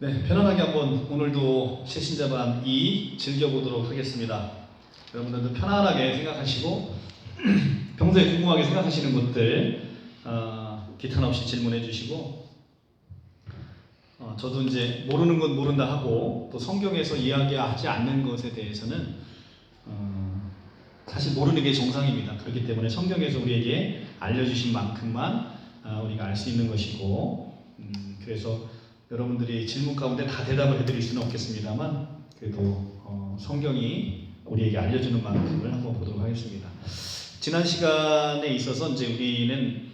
네, 편안하게 한번 오늘도 새신자반 2 즐겨보도록 하겠습니다. 여러분들도 편안하게 생각하시고 평소에 궁금하게 생각하시는 것들 기탄 없이 질문해 주시고 저도 이제 모르는 건 모른다 하고 또 성경에서 이야기하지 않는 것에 대해서는 사실 모르는 게 정상입니다. 그렇기 때문에 성경에서 우리에게 알려주신 만큼만 우리가 알 수 있는 것이고 그래서 여러분들이 질문 가운데 다 대답을 해드릴 수는 없겠습니다만 그래도 성경이 우리에게 알려주는 만큼을 한번 보도록 하겠습니다. 지난 시간에 있어서 이제 우리는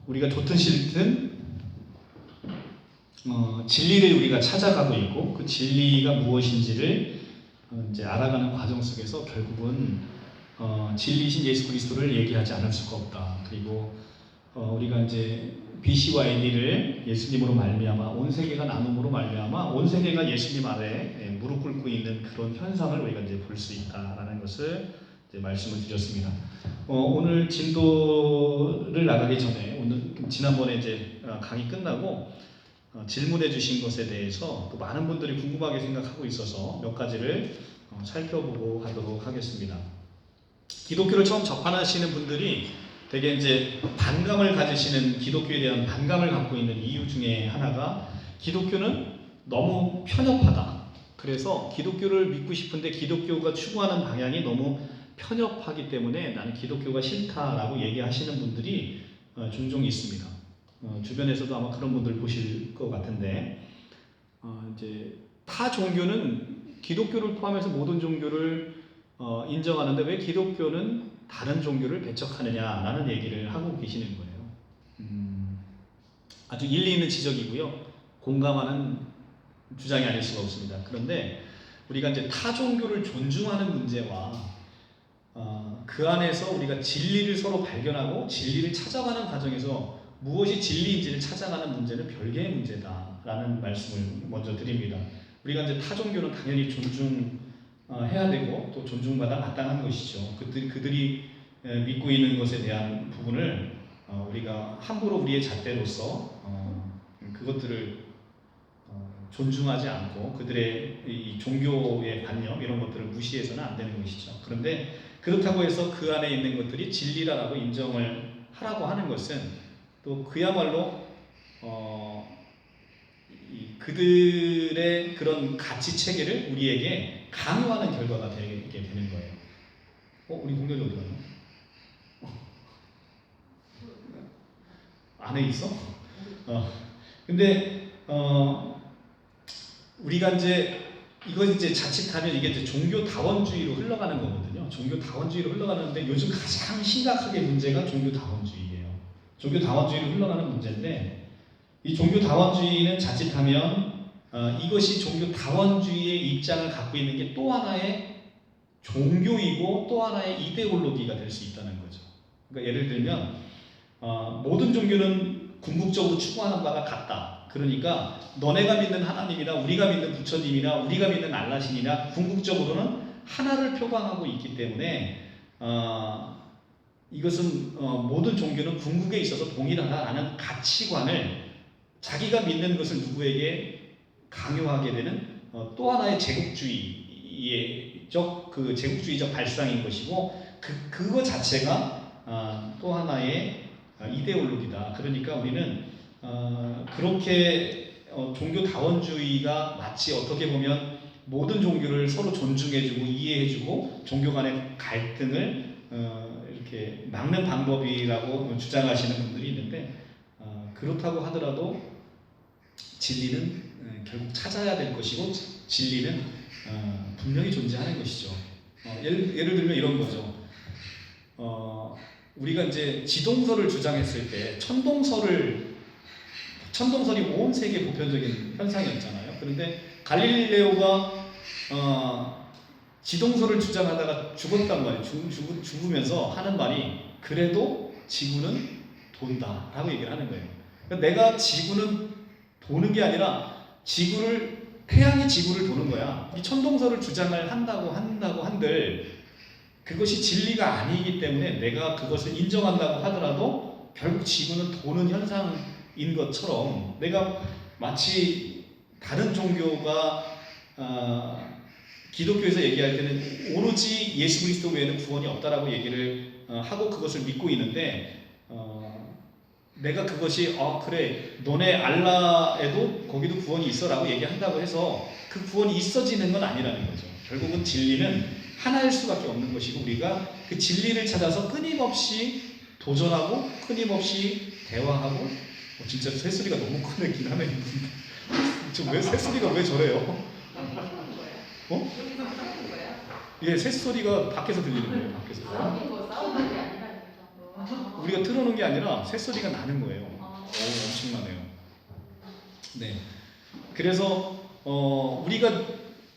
우리가 좋든 싫든 진리를 우리가 찾아가고 있고 그 진리가 무엇인지를 이제 알아가는 과정 속에서 결국은 진리이신 예수 그리스도를 얘기하지 않을 수가 없다. 그리고 우리가 이제 BC와 AD를 예수님으로 말미암아 온 세계가 나눔으로 말미암아 온 세계가 예수님 아래 무릎 꿇고 있는 그런 현상을 우리가 이제 볼 수 있다라는 것을 이제 말씀을 드렸습니다. 오늘 진도를 나가기 전에 오늘 지난번에 이제 강의 끝나고 질문해 주신 것에 대해서 또 많은 분들이 궁금하게 생각하고 있어서 몇 가지를 살펴보고 가도록 하겠습니다. 기독교를 처음 접하시는 분들이 되게 이제 반감을 가지시는 기독교에 대한 반감을 갖고 있는 이유 중에 하나가 기독교는 너무 편협하다. 그래서 기독교를 믿고 싶은데 기독교가 추구하는 방향이 너무 편협하기 때문에 나는 기독교가 싫다라고 얘기하시는 분들이 종종 있습니다. 주변에서도 아마 그런 분들 보실 것 같은데 이제 타 종교는 기독교를 포함해서 모든 종교를 인정하는데 왜 기독교는 다른 종교를 배척하느냐라는 얘기를 하고 계시는 거예요. 아주 일리 있는 지적이고요. 공감하는 주장이 아닐 수가 없습니다. 그런데 우리가 이제 타 종교를 존중하는 문제와 그 안에서 우리가 진리를 서로 발견하고 진리를 찾아가는 과정에서 무엇이 진리인지를 찾아가는 문제는 별개의 문제다라는 말씀을 먼저 드립니다. 우리가 이제 타 종교는 당연히 존중해야 되고 또 존중받아 마땅한 것이죠. 그들이 믿고 있는 것에 대한 부분을 우리가 함부로 우리의 잣대로서 그것들을 존중하지 않고 그들의 이 종교의 관념 이런 것들을 무시해서는 안 되는 것이죠. 그런데 그렇다고 해서 그 안에 있는 것들이 진리라고 인정을 하라고 하는 것은 또 그야말로 그들의 그런 가치 체계를 우리에게 강요하는 결과가 되게 되는 거예요. 우리 동료들 어디 갔나? 안에 있어? 근데 우리가 이제 이건 이제 자칫하면 이게 이제 종교다원주의로 흘러가는 거거든요. 종교다원주의로 흘러가는데 요즘 가장 심각하게 문제가 종교다원주의예요. 종교다원주의로 흘러가는 문제인데 이 종교다원주의는 자칫하면 이것이 종교다원주의의 입장을 갖고 있는 게 또 하나의 종교이고 또 하나의 이데올로기가 될 수 있다는 거죠. 그러니까 예를 들면 모든 종교는 궁극적으로 추구하는 바가 같다. 그러니까 너네가 믿는 하나님이나 우리가 믿는 부처님이나 우리가 믿는 알라신이나 궁극적으로는 하나를 표방하고 있기 때문에 이것은 모든 종교는 궁극에 있어서 동일하다라는 가치관을 자기가 믿는 것을 누구에게 강요하게 되는 또 하나의 제국주의적 발상인 것이고 그거 자체가 또 하나의 이데올로기다. 그러니까 우리는 그렇게 종교다원주의가 마치 어떻게 보면 모든 종교를 서로 존중해주고 이해해주고 종교 간의 갈등을 이렇게 막는 방법이라고 주장하시는 분들이 있는데 그렇다고 하더라도 진리는 결국 찾아야 될 것이고 진리는 분명히 존재하는 것이죠. 예를 들면 이런 거죠. 우리가 이제 지동설을 주장했을 때 천동설이 온 세계 보편적인 현상이었잖아요. 그런데 갈릴레오가 지동설을 주장하다가 죽었단 말이에요. 죽으면서 하는 말이 그래도 지구는 돈다 라고 얘기를 하는 거예요. 그러니까 내가 지구는 도는 게 아니라 태양이 지구를 도는 거야. 이 천동설을 주장을 한다고 한들 그것이 진리가 아니기 때문에 내가 그것을 인정한다고 하더라도 결국 지구는 도는 현상인 것처럼 내가 마치 다른 종교가 기독교에서 얘기할 때는 오로지 예수 그리스도 외에는 구원이 없다라고 얘기를 하고 그것을 믿고 있는데 내가 그것이 그래 너네 알라에도 거기도 구원이 있어라고 얘기한다고 해서 그 구원이 있어지는 건 아니라는 거죠. 결국은 진리는 하나일 수밖에 없는 것이고 우리가 그 진리를 찾아서 끊임없이 도전하고 끊임없이 대화하고 진짜 새소리가 너무 크긴 하네. 왜 새소리가 왜 저래요? 어? 예, 새소리가 밖에서 들리는 거예요. 밖에서. 우리가 틀어놓은 게 아니라 새소리가 나는 거예요. 엄청나네요. 네. 그래서 우리가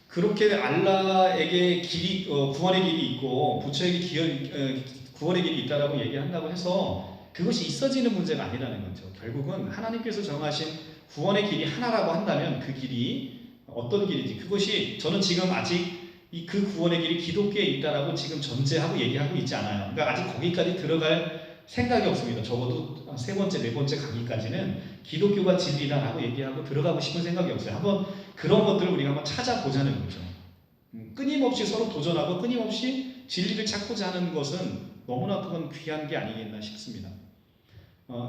그렇게 알라에게 길이 구원의 길이 있고 부처에게 구원의 길이 있다라고 얘기한다고 해서 그것이 있어지는 문제가 아니라는 거죠. 결국은 하나님께서 정하신 구원의 길이 하나라고 한다면 그 길이 어떤 길인지 그것이 저는 지금 아직 그 구원의 길이 기독교에 있다라고 지금 전제하고 얘기하고 있지 않아요. 그러니까 아직 거기까지 들어갈 생각이 없습니다. 적어도 세 번째, 네 번째 강의까지는 기독교가 진리다라고 얘기하고 들어가고 싶은 생각이 없어요. 한번 그런 것들을 우리가 한번 찾아보자는 거죠. 끊임없이 서로 도전하고 끊임없이 진리를 찾고자 하는 것은 너무나 그건 귀한 게 아니겠나 싶습니다.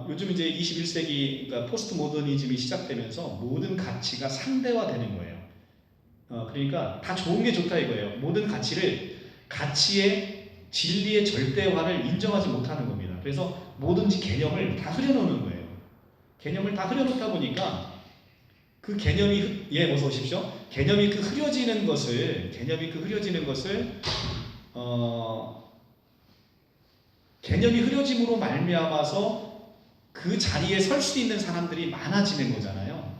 요즘 이제 21세기 그러니까 포스트 모더니즘이 시작되면서 모든 가치가 상대화되는 거예요. 그러니까 다 좋은 게 좋다 이거예요. 모든 가치의 진리의 절대화를 인정하지 못하는 겁니다. 그래서 뭐든지 개념을 다 흐려놓는 거예요. 개념을 다 흐려놓다 보니까 그 개념이 어서 오십시오. 개념이 그 흐려지는 것을 개념이 흐려짐으로 말미암아서 그 자리에 설 수 있는 사람들이 많아지는 거잖아요.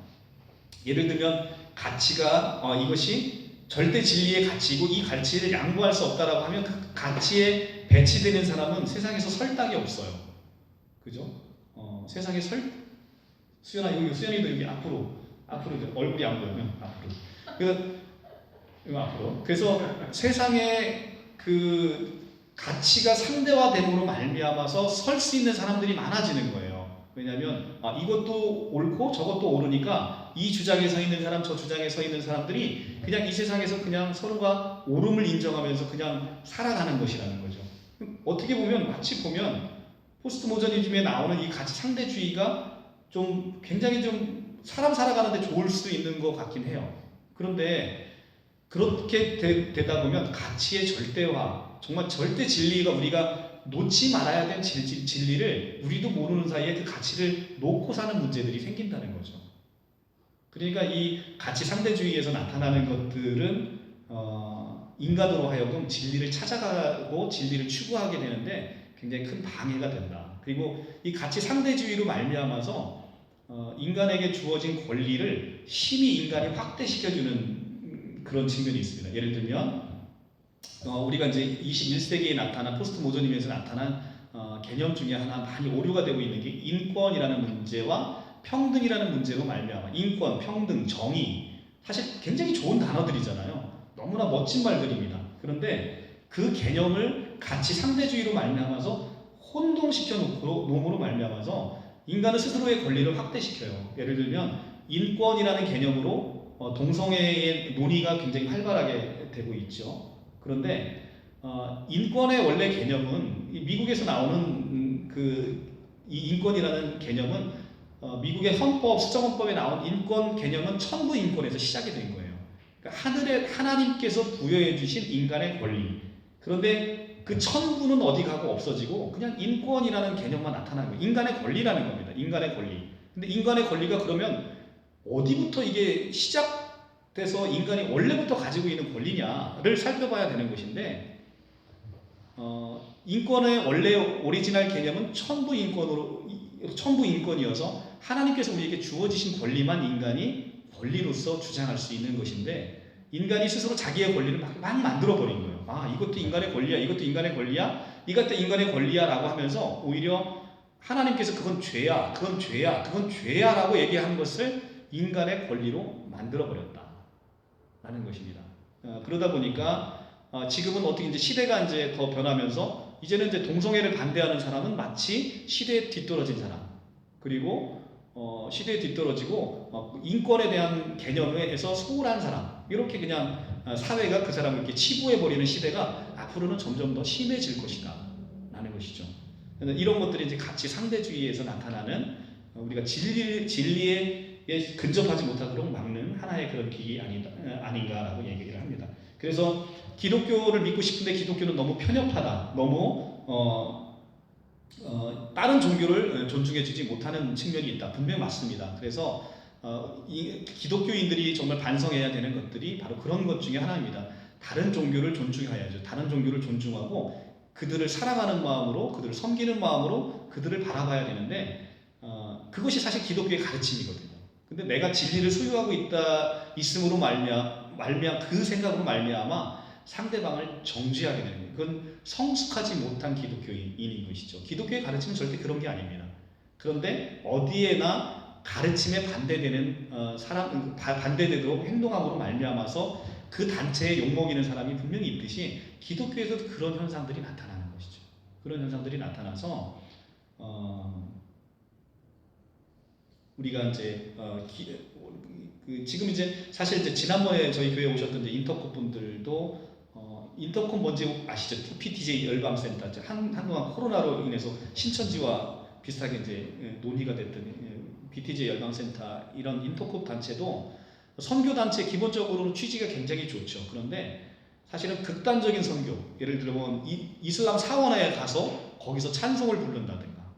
예를 들면 가치가 이것이 절대 진리의 가치이고 이 가치를 양보할 수 없다라고 하면 그 가치에 배치되는 사람은 세상에서 설 땅이 없어요. 그죠? 세상에 수연이도 여기 앞으로 얼굴이 안 보이면 앞으로. 그래서 세상에 그 가치가 상대화됨으로 말미암아서 설 수 있는 사람들이 많아지는 거예요. 왜냐하면 이것도 옳고 저것도 옳으니까 이 주장에 서 있는 사람 저 주장에 서 있는 사람들이 그냥 이 세상에서 그냥 서로가 옳음을 인정하면서 그냥 살아가는 것이라는 거죠. 어떻게 보면 마치 보면 포스트 모더니즘에 나오는 이 가치 상대주의가 좀 굉장히 좀 사람 살아가는데 좋을 수도 있는 것 같긴 해요. 그런데 그렇게 되다 보면 가치의 절대화, 정말 절대 진리가 우리가 놓지 말아야 될 진리를 우리도 모르는 사이에 그 가치를 놓고 사는 문제들이 생긴다는 거죠. 그러니까 이 가치 상대주의에서 나타나는 것들은 인간으로 하여금 진리를 찾아가고 진리를 추구하게 되는데 굉장히 큰 방해가 된다. 그리고 이 가치 상대주의로 말미암아서 인간에게 주어진 권리를 심히 인간이 확대시켜주는 그런 측면이 있습니다. 예를 들면 우리가 이제 21세기에 나타난 포스트 모더니즘에서 나타난 개념 중에 하나 많이 오류가 되고 있는 게 인권이라는 문제와 평등이라는 문제로 말미암아 인권, 평등, 정의 사실 굉장히 좋은 단어들이잖아요. 너무나 멋진 말들입니다. 그런데 그 개념을 가치 상대주의로 말미암아서 혼동시켜 놓음으로 말미암아서 인간은 스스로의 권리를 확대시켜요. 예를 들면 인권이라는 개념으로 동성애의 논의가 굉장히 활발하게 되고 있죠. 그런데 인권의 원래 개념은 미국에서 나오는 이 인권이라는 개념은 미국의 헌법, 수정헌법에 나온 인권 개념은 천부 인권에서 시작이 된 거예요. 그러니까 하나님께서 부여해 주신 인간의 권리. 그런데 그 천부는 어디 가고 없어지고 그냥 인권이라는 개념만 나타나는 거예요. 인간의 권리라는 겁니다. 인간의 권리. 근데 인간의 권리가 그러면 어디부터 이게 시작돼서 인간이 원래부터 가지고 있는 권리냐를 살펴봐야 되는 것인데 인권의 원래 오리지널 개념은 천부 인권이어서 하나님께서 우리에게 주어지신 권리만 인간이 권리로서 주장할 수 있는 것인데 인간이 스스로 자기의 권리를 막 만들어버린 거예요. 이것도 인간의 권리야, 이것도 인간의 권리야, 이것도 인간의 권리야 라고 하면서 오히려 하나님께서 그건 죄야, 그건 죄야, 그건 죄야 라고 얘기한 것을 인간의 권리로 만들어버렸다 라는 것입니다. 그러다 보니까 지금은 어떻게 이제 시대가 이제 더 변하면서 이제는 이제 동성애를 반대하는 사람은 마치 시대에 뒤떨어진 사람, 그리고 시대에 뒤떨어지고 인권에 대한 개념에서 소홀한 사람, 이렇게 그냥 사회가 그 사람을 이렇게 치부해버리는 시대가 앞으로는 점점 더 심해질 것이다 라는 것이죠. 이런 것들이 이제 가치 상대주의에서 나타나는 우리가 진리에 근접하지 못하도록 막는 하나의 그런 길이 아닌가라고 얘기를 합니다. 그래서 기독교를 믿고 싶은데 기독교는 너무 편협하다, 너무 다른 종교를 존중해주지 못하는 측면이 있다. 분명 맞습니다. 그래서 이 기독교인들이 정말 반성해야 되는 것들이 바로 그런 것 중에 하나입니다. 다른 종교를 존중해야죠. 다른 종교를 존중하고 그들을 사랑하는 마음으로, 그들을 섬기는 마음으로 그들을 바라봐야 되는데 그것이 사실 기독교의 가르침이거든요. 근데 내가 진리를 소유하고 있음으로 말미암아 그 생각으로 말미암아 상대방을 정죄하게 되는 거예요. 그건 성숙하지 못한 기독교인인 것이죠. 기독교의 가르침은 절대 그런 게 아닙니다. 그런데 어디에나 가르침에 반대되는 반대되도록 행동함으로 말미암아서 그 단체에 욕먹이는 사람이 분명히 있듯이 기독교에서도 그런 현상들이 나타나는 것이죠. 그런 현상들이 나타나서 우리가 이제 지금 이제 사실 이제 지난번에 저희 교회에 오셨던 이제 인터콤 분들도 인터콤 뭔지 아시죠? PTJ 열방센터. 한동안 코로나로 인해서 신천지와 비슷하게 이제 논의가 됐던 PTJ 열방센터, 이런 인터콤 단체도 선교 단체 기본적으로는 취지가 굉장히 좋죠. 그런데 사실은 극단적인 선교, 예를 들면 이슬람 사원에 가서 거기서 찬송을 부른다든가,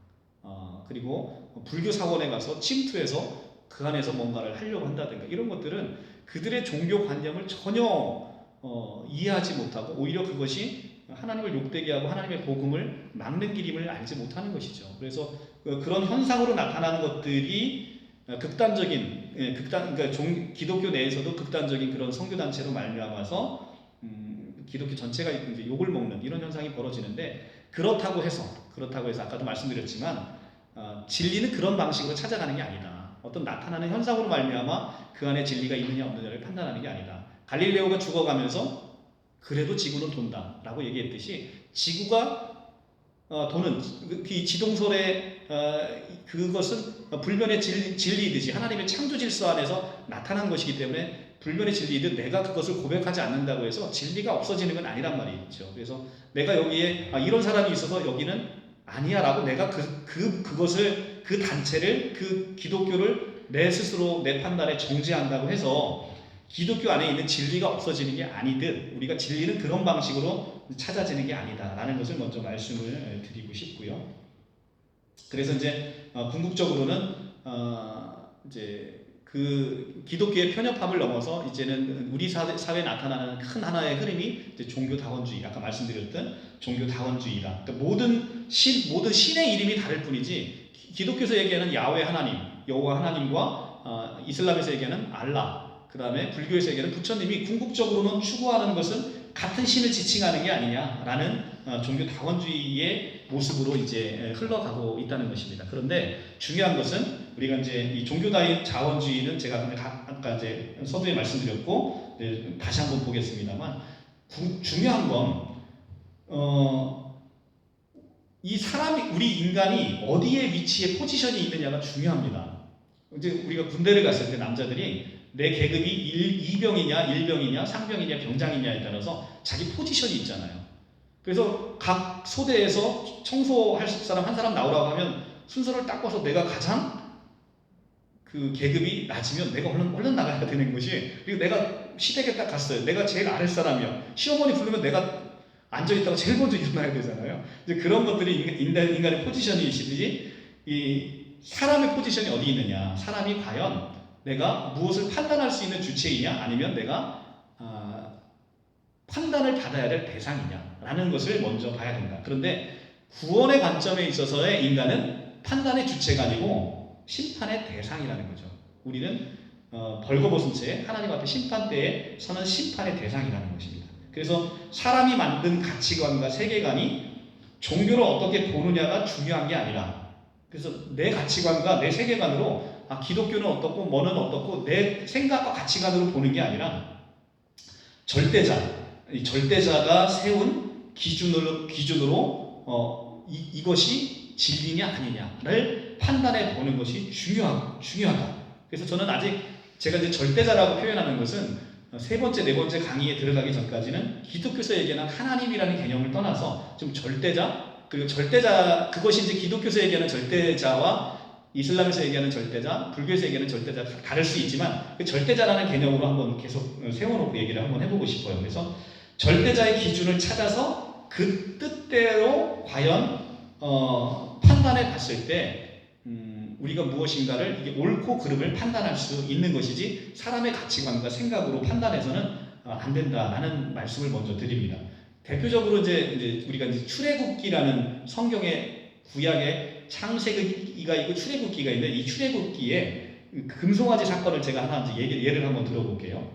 그리고 불교 사원에 가서 침투해서 그 안에서 뭔가를 하려고 한다든가, 이런 것들은 그들의 종교 관념을 전혀 이해하지 못하고 오히려 그것이 하나님을 욕되게 하고 하나님의 복음을 막는 길임을 알지 못하는 것이죠. 그래서 그런 현상으로 나타나는 것들이 그러니까 기독교 내에서도 극단적인 그런 선교단체로 말미암아서 기독교 전체가 이제 욕을 먹는 이런 현상이 벌어지는데, 그렇다고 해서 아까도 말씀드렸지만 진리는 그런 방식으로 찾아가는 게 아니다. 어떤 나타나는 현상으로 말미암아 그 안에 진리가 있느냐 없느냐를 판단하는 게 아니다. 갈릴레오가 죽어가면서 그래도 지구는 돈다 라고 얘기했듯이, 지구가 도는 그 지동설의 그것은 불변의 진리이듯이 하나님의 창조 질서 안에서 나타난 것이기 때문에 불변의 진리이듯 내가 그것을 고백하지 않는다고 해서 진리가 없어지는 건 아니란 말이죠. 그래서 내가 여기에 이런 사람이 있어서 여기는 아니야 라고 내가 그것을, 그 단체를, 그 기독교를 내 스스로 내 판단에 정죄한다고 해서 기독교 안에 있는 진리가 없어지는 게 아니듯, 우리가 진리는 그런 방식으로 찾아지는 게 아니다라는 것을 먼저 말씀을 드리고 싶고요. 그래서 이제 궁극적으로는 이제 그 기독교의 편협함을 넘어서 이제는 우리 사회에 나타나는 큰 하나의 흐름이 이제 종교다원주의, 아까 말씀드렸던 종교다원주의다. 그러니까 모든 신의 이름이 다를 뿐이지, 기독교에서 얘기하는 야훼 하나님, 여호와 하나님과 이슬람에서 얘기하는 알라, 그 다음에 불교에서 얘기하는 부처님이 궁극적으로는 추구하는 것은 같은 신을 지칭하는 게 아니냐라는 종교다원주의의 모습으로 이제 흘러가고 있다는 것입니다. 그런데 중요한 것은 우리가 이제 이 종교다원주의는 제가 아까 이제 서두에 말씀드렸고 다시 한번 보겠습니다만, 중요한 건 이 사람이, 우리 인간이 어디에 위치에 포지션이 있느냐가 중요합니다. 이제 우리가 군대를 갔을 때 남자들이 내 계급이 이병이냐, 일병이냐, 상병이냐, 병장이냐에 따라서 자기 포지션이 있잖아요. 그래서 각 소대에서 청소할 사람 한 사람 나오라고 하면 순서를 딱 봐서 내가 가장 그 계급이 낮으면 내가 얼른 나가야 되는 것이, 그리고 내가 시댁에 딱 갔어요. 내가 제일 아랫사람이야. 시어머니 부르면 내가 앉아있다가 제일 먼저 일어나야 되잖아요. 이제 그런 것들이 인간의 포지션이시듯이 이 사람의 포지션이 어디 있느냐, 사람이 과연 내가 무엇을 판단할 수 있는 주체이냐, 아니면 내가 판단을 받아야 될 대상이냐라는 것을 먼저 봐야 된다. 그런데 구원의 관점에 있어서의 인간은 판단의 주체가 아니고 심판의 대상이라는 거죠. 우리는 벌거벗은 채 하나님 앞에 심판대에 서는 심판의 대상이라는 것입니다. 그래서 사람이 만든 가치관과 세계관이 종교를 어떻게 보느냐가 중요한 게 아니라, 그래서 내 가치관과 내 세계관으로 기독교는 어떻고 뭐는 어떻고 내 생각과 가치관으로 보는 게 아니라 이 절대자가 세운 기준으로 이것이 진리냐 아니냐를 문제를 판단해 보는 것이 중요하다. 그래서 저는 아직 제가 이제 절대자라고 표현하는 것은 세 번째, 네 번째 강의에 들어가기 전까지는 기독교에서 얘기하는 하나님이라는 개념을 떠나서 좀 절대자, 그리고 절대자, 그것이 이제 기독교에서 얘기하는 절대자와 이슬람에서 얘기하는 절대자, 불교에서 얘기하는 절대자가 다를 수 있지만 그 절대자라는 개념으로 한번 계속 세워놓고 얘기를 한번 해보고 싶어요. 그래서 절대자의 기준을 찾아서 그 뜻대로 과연 판단해 봤을 때 우리가 무엇인가를 이게 옳고 그름을 판단할 수 있는 것이지 사람의 가치관과 생각으로 판단해서는 안 된다라는 말씀을 먼저 드립니다. 대표적으로 이제 우리가 이제 출애굽기라는 성경의 구약의 창세기가 있고 출애굽기가 있는데 이 출애굽기에 금송아지 사건을 제가 하나 이제 예를 한번 들어볼게요.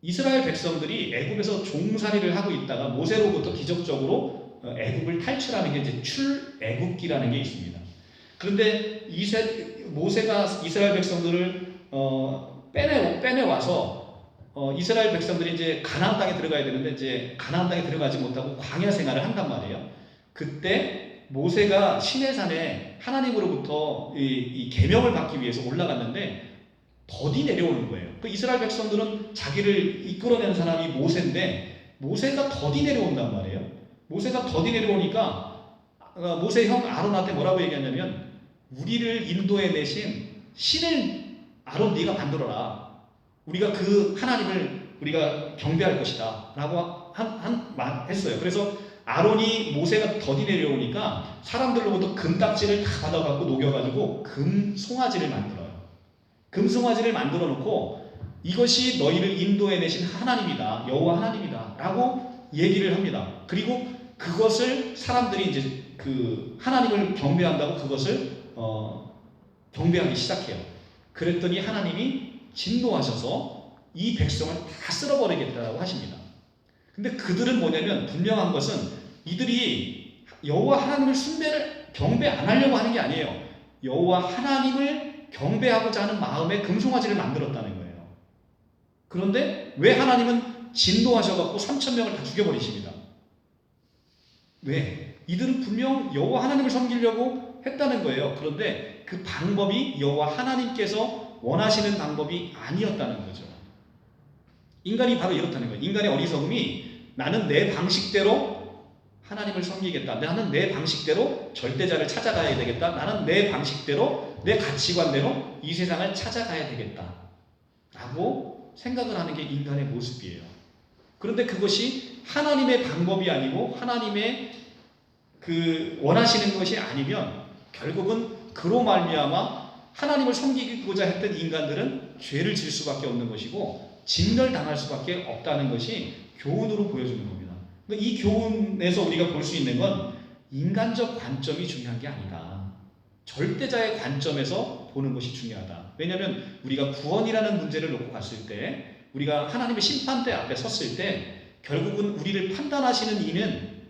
이스라엘 백성들이 애굽에서 종살이를 하고 있다가 모세로부터 기적적으로 애굽을 탈출하는 게 이제 출애굽기라는 게 있습니다. 그런데 모세가 이스라엘 백성들을 빼내와서 이스라엘 백성들이 이제 가나안 땅에 들어가야 되는데 이제 가나안 땅에 들어가지 못하고 광야 생활을 한단 말이에요. 그때 모세가 시내산에 하나님으로부터 이 계명을 받기 위해서 올라갔는데 더디 내려오는 거예요. 그 이스라엘 백성들은 자기를 이끌어내는 사람이 모세인데 모세가 더디 내려온단 말이에요. 모세가 더디 내려오니까 모세 형 아론한테 뭐라고 얘기하냐면 우리를 인도해 내신 신을 아론 네가 만들어라. 우리가 그 하나님을 우리가 경배할 것이다 라고 했어요. 그래서 아론이 모세가 더디 내려오니까 사람들로부터 금딱지를 다 받아갖고 녹여가지고 금송아지를 만들어요. 금송아지를 만들어 놓고 이것이 너희를 인도해 내신 하나님이다. 여호와 하나님이다 라고 얘기를 합니다. 그리고 그것을 사람들이 이제 그 하나님을 경배한다고 그것을 경배하기 시작해요. 그랬더니 하나님이 진노하셔서 이 백성을 다 쓸어버리겠다라고 하십니다. 근데 그들은 뭐냐면 분명한 것은 이들이 여호와 하나님을 경배 안 하려고 하는 게 아니에요. 여호와 하나님을 경배하고자 하는 마음에 금송아지를 만들었다는 거예요. 그런데 왜 하나님은 진노하셔갖고 3,000명을 다 죽여버리십니다. 왜? 이들은 분명 여호와 하나님을 섬기려고 했다는 거예요. 그런데 그 방법이 여호와 하나님께서 원하시는 방법이 아니었다는 거죠. 인간이 바로 이렇다는 거예요. 인간의 어리석음이 나는 내 방식대로 하나님을 섬기겠다. 나는 내 방식대로 절대자를 찾아가야 되겠다. 나는 내 방식대로 내 가치관대로 이 세상을 찾아가야 되겠다. 라고 생각을 하는 게 인간의 모습이에요. 그런데 그것이 하나님의 방법이 아니고 하나님의 그 원하시는 것이 아니면 결국은 그로 말미암아 하나님을 섬기고자 했던 인간들은 죄를 질 수밖에 없는 것이고 진멸당할 수밖에 없다는 것이 교훈으로 보여주는 겁니다. 이 교훈에서 우리가 볼 수 있는 건 인간적 관점이 중요한 게 아니다. 절대자의 관점에서 보는 것이 중요하다. 왜냐하면 우리가 구원이라는 문제를 놓고 갔을 때 우리가 하나님의 심판대 앞에 섰을 때 결국은 우리를 판단하시는 이는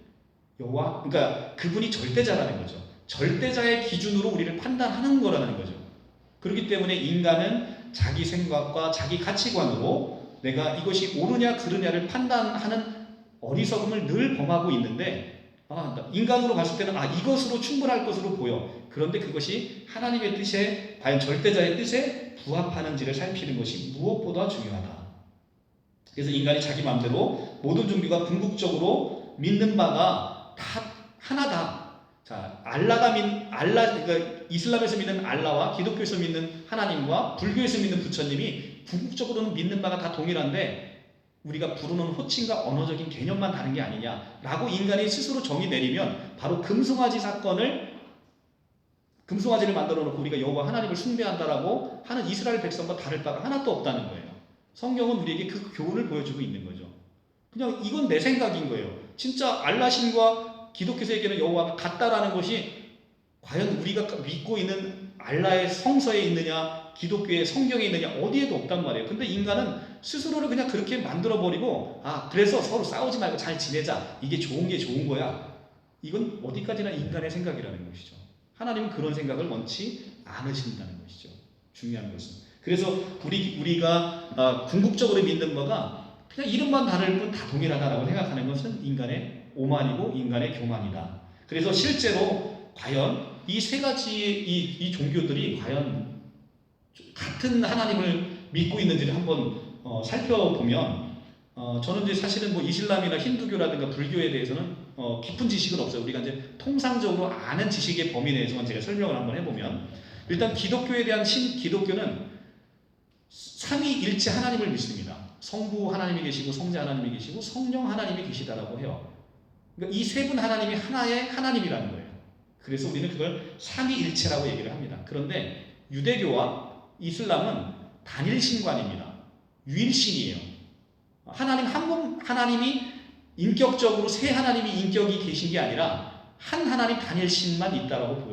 여호와, 그러니까 그분이 절대자라는 거죠. 절대자의 기준으로 우리를 판단하는 거라는 거죠. 그렇기 때문에 인간은 자기 생각과 자기 가치관으로 내가 이것이 옳으냐 그르냐를 판단하는 어리석음을 늘 범하고 있는데 인간으로 봤을 때는 이것으로 충분할 것으로 보여. 그런데 그것이 하나님의 뜻에 과연 절대자의 뜻에 부합하는지를 살피는 것이 무엇보다 중요하다. 그래서 인간이 자기 마음대로 모든 종교가 궁극적으로 믿는 바가 다 하나다. 자, 그러니까 이슬람에서 믿는 알라와 기독교에서 믿는 하나님과 불교에서 믿는 부처님이 궁극적으로는 믿는 바가 다 동일한데 우리가 부르는 호칭과 언어적인 개념만 다른 게 아니냐라고 인간이 스스로 정의 내리면 바로 금송아지를 만들어 놓고 우리가 여호와 하나님을 숭배한다라고 하는 이스라엘 백성과 다를 바가 하나도 없다는 거예요. 성경은 우리에게 그 교훈을 보여주고 있는 거죠. 그냥 이건 내 생각인 거예요. 진짜 알라신과 기독교에서 얘기하는 여호와가 같다라는 것이 과연 우리가 믿고 있는 알라의 성서에 있느냐 기독교의 성경에 있느냐 어디에도 없단 말이에요. 근데 인간은 스스로를 그냥 그렇게 만들어버리고 그래서 서로 싸우지 말고 잘 지내자. 이게 좋은 게 좋은 거야. 이건 어디까지나 인간의 생각이라는 것이죠. 하나님은 그런 생각을 원치 않으신다는 것이죠. 중요한 것은. 그래서 우리가 궁극적으로 믿는 바가 그냥 이름만 다를 뿐 다 동일하다라고 생각하는 것은 인간의 오만이고 인간의 교만이다. 그래서 실제로 과연 이 세 가지의 이 종교들이 과연 같은 하나님을 믿고 있는지를 한번 살펴보면 저는 이제 사실은 뭐 이슬람이나 힌두교라든가 불교에 대해서는 깊은 지식은 없어요. 우리가 이제 통상적으로 아는 지식의 범위 내에서만 제가 설명을 한번 해보면 일단 기독교에 대한 기독교는 삼위일체 하나님을 믿습니다. 성부 하나님이 계시고 성자 하나님이 계시고 성령 하나님이 계시다라고 해요. 그러니까 이 세 분 하나님이 하나의 하나님이라는 거예요. 그래서 우리는 그걸 삼위일체라고 얘기를 합니다. 그런데 유대교와 이슬람은 단일신관입니다. 유일신이에요. 하나님 한 분 하나님이 인격적으로 세 하나님이 인격이 계신 게 아니라 한 하나님 단일신만 있다라고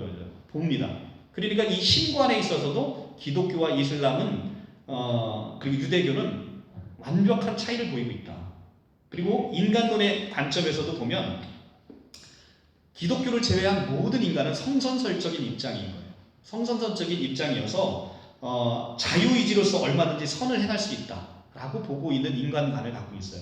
봅니다. 그러니까 이 신관에 있어서도 기독교와 이슬람은 그리고 유대교는 완벽한 차이를 보이고 있다. 그리고 인간론의 관점에서도 보면 기독교를 제외한 모든 인간은 성선설적인 입장인 거예요. 성선설적인 입장이어서 자유의지로서 얼마든지 선을 행할 수 있다라고 보고 있는 인간관을 갖고 있어요.